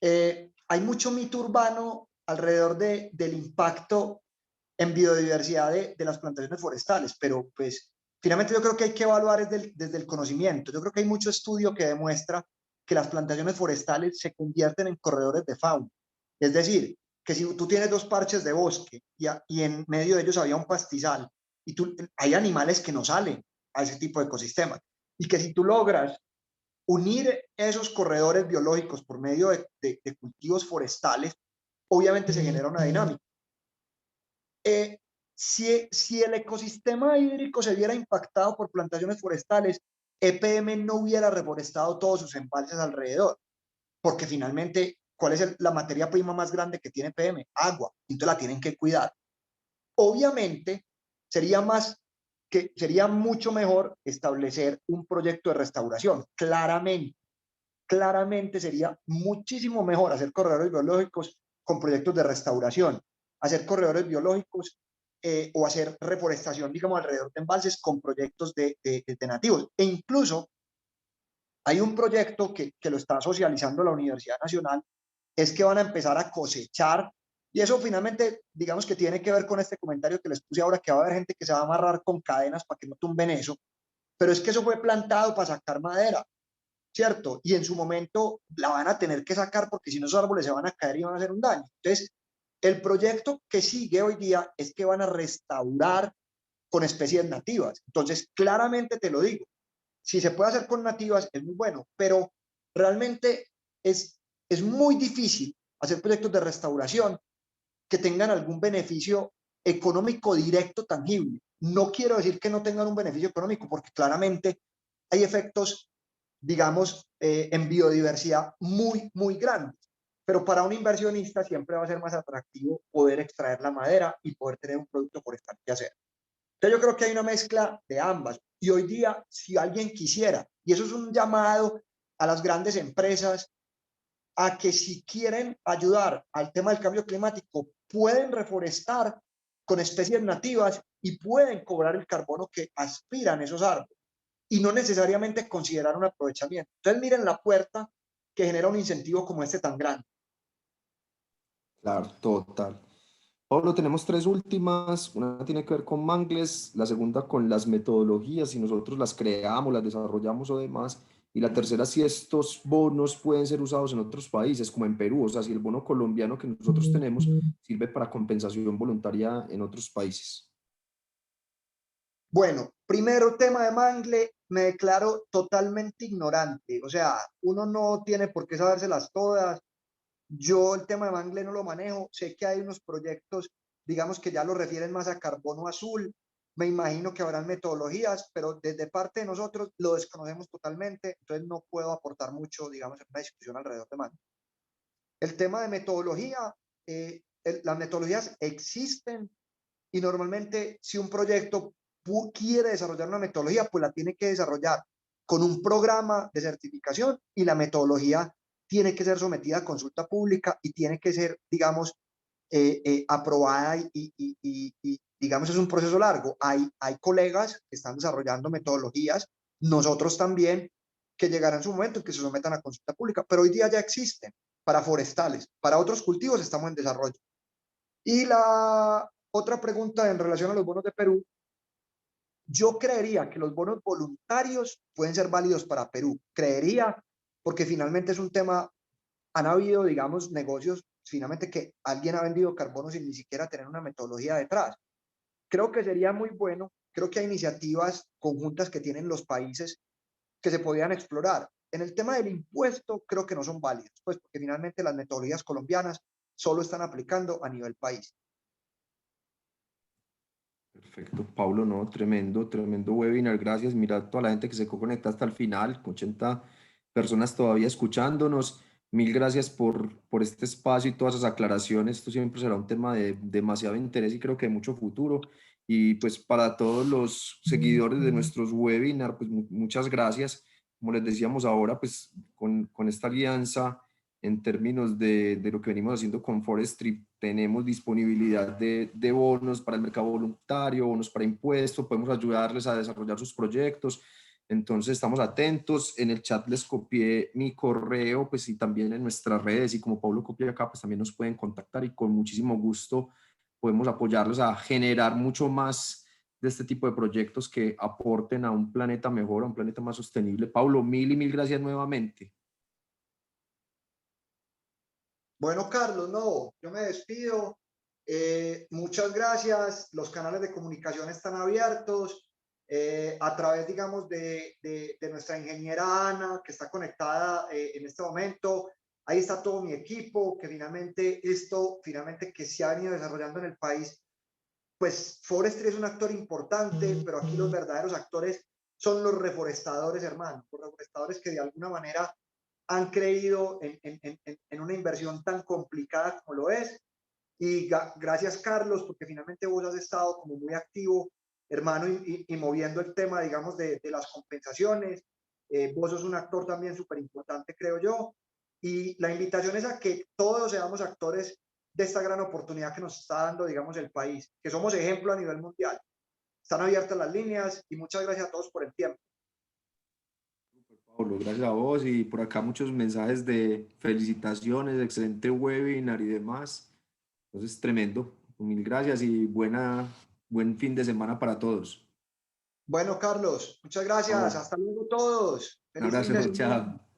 hay mucho mito urbano alrededor del impacto en biodiversidad de las plantaciones forestales, pero pues finalmente yo creo que hay que evaluar desde el conocimiento. Yo creo que hay mucho estudio que demuestra que las plantaciones forestales se convierten en corredores de fauna. Es decir, que si tú tienes dos parches de bosque y en medio de ellos había un pastizal, hay animales que no salen a ese tipo de ecosistemas. Y que si tú logras unir esos corredores biológicos por medio de cultivos forestales, obviamente se genera una dinámica. Si el ecosistema hídrico se viera impactado por plantaciones forestales, EPM no hubiera reforestado todos sus embalses alrededor, porque finalmente, ¿cuál es la materia prima más grande que tiene EPM? Agua, entonces la tienen que cuidar. Obviamente, sería sería mucho mejor establecer un proyecto de restauración, claramente sería muchísimo mejor hacer corredores biológicos con proyectos de restauración, hacer corredores biológicos o hacer reforestación, digamos, alrededor de embalses con proyectos de nativos. E incluso hay un proyecto que lo está socializando la Universidad Nacional, es que van a empezar a cosechar, y eso finalmente, digamos que tiene que ver con este comentario que les puse ahora, que va a haber gente que se va a amarrar con cadenas para que no tumben eso, pero es que eso fue plantado para sacar madera, ¿cierto? Y en su momento la van a tener que sacar porque si no esos árboles se van a caer y van a hacer un daño. Entonces, el proyecto que sigue hoy día es que van a restaurar con especies nativas. Entonces, claramente te lo digo, si se puede hacer con nativas es muy bueno, pero realmente es muy difícil hacer proyectos de restauración que tengan algún beneficio económico directo tangible. No quiero decir que no tengan un beneficio económico, porque claramente hay efectos, digamos, en biodiversidad muy grandes. Pero para un inversionista siempre va a ser más atractivo poder extraer la madera y poder tener un producto forestal que hacer. Entonces yo creo que hay una mezcla de ambas. Y hoy día, si alguien quisiera, y eso es un llamado a las grandes empresas, a que si quieren ayudar al tema del cambio climático, pueden reforestar con especies nativas y pueden cobrar el carbono que aspiran esos árboles y no necesariamente considerar un aprovechamiento. Entonces miren la puerta que genera un incentivo como este tan grande. Claro, total. Pablo, tenemos tres últimas. Una tiene que ver con Mangles, la segunda con las metodologías, si nosotros las creamos, las desarrollamos o demás. Y la tercera, si estos bonos pueden ser usados en otros países, como en Perú, o sea, si el bono colombiano que nosotros tenemos sirve para compensación voluntaria en otros países. Bueno, primero tema de Mangle, me declaro totalmente ignorante. O sea, uno no tiene por qué sabérselas todas. Yo el tema de Mangle no lo manejo. Sé que hay unos proyectos, digamos que ya lo refieren más a carbono azul. Me imagino que habrán metodologías, pero desde parte de nosotros lo desconocemos totalmente. Entonces no puedo aportar mucho, digamos, en una discusión alrededor de Mangle. El tema de metodología, las metodologías existen y normalmente si un proyecto quiere desarrollar una metodología, pues la tiene que desarrollar con un programa de certificación y la metodología tiene que ser sometida a consulta pública y tiene que ser, digamos, aprobada digamos, es un proceso largo. Hay colegas que están desarrollando metodologías, nosotros también, que llegará en su momento en que se sometan a consulta pública, pero hoy día ya existen para forestales, para otros cultivos estamos en desarrollo. Y la otra pregunta en relación a los bonos de Perú, yo creería que los bonos voluntarios pueden ser válidos para Perú, creería, porque finalmente es un tema, han habido, digamos, negocios, finalmente que alguien ha vendido carbono sin ni siquiera tener una metodología detrás. Creo que sería muy bueno, creo que hay iniciativas conjuntas que tienen los países que se podrían explorar. En el tema del impuesto, creo que no son válidas, pues porque finalmente las metodologías colombianas solo están aplicando a nivel país. Perfecto, Pablo, no, tremendo, tremendo webinar, gracias. Mira toda la gente que se conecta hasta el final, 80 personas todavía escuchándonos. Mil gracias por este espacio y todas esas aclaraciones. Esto siempre será un tema de demasiado interés y creo que de mucho futuro. Y pues para todos los seguidores de nuestros webinars, pues muchas gracias. Como les decíamos ahora, pues con esta alianza en términos de lo que venimos haciendo con Forestry, tenemos disponibilidad de bonos para el mercado voluntario, bonos para impuestos, podemos ayudarles a desarrollar sus proyectos. Entonces estamos atentos. En el chat les copié mi correo, pues y también en nuestras redes, y como Pablo copia acá, pues también nos pueden contactar y con muchísimo gusto podemos apoyarlos a generar mucho más de este tipo de proyectos que aporten a un planeta mejor, a un planeta más sostenible. Pablo, mil y mil gracias nuevamente. Bueno, Carlos, no, yo me despido. Muchas gracias. Los canales de comunicación están abiertos. A través, digamos, de nuestra ingeniera Ana, que está conectada en este momento. Ahí está todo mi equipo, que finalmente esto, finalmente que se ha venido desarrollando en el país, pues Forestry es un actor importante, pero aquí los verdaderos actores son los reforestadores, hermano, los reforestadores que de alguna manera han creído en una inversión tan complicada como lo es. Y gracias, Carlos, porque finalmente vos has estado como muy activo, hermano, y moviendo el tema, digamos, de las compensaciones. Vos sos un actor también súper importante, creo yo. Y la invitación es a que todos seamos actores de esta gran oportunidad que nos está dando, digamos, el país, que somos ejemplo a nivel mundial. Están abiertas las líneas y muchas gracias a todos por el tiempo. Pablo, gracias a vos y por acá muchos mensajes de felicitaciones, excelente webinar y demás. Entonces, tremendo. Mil gracias y buen fin de semana para todos. Bueno, Carlos, muchas gracias. Chao. Hasta luego todos. Un Feliz fin de abrazo, semana. chao.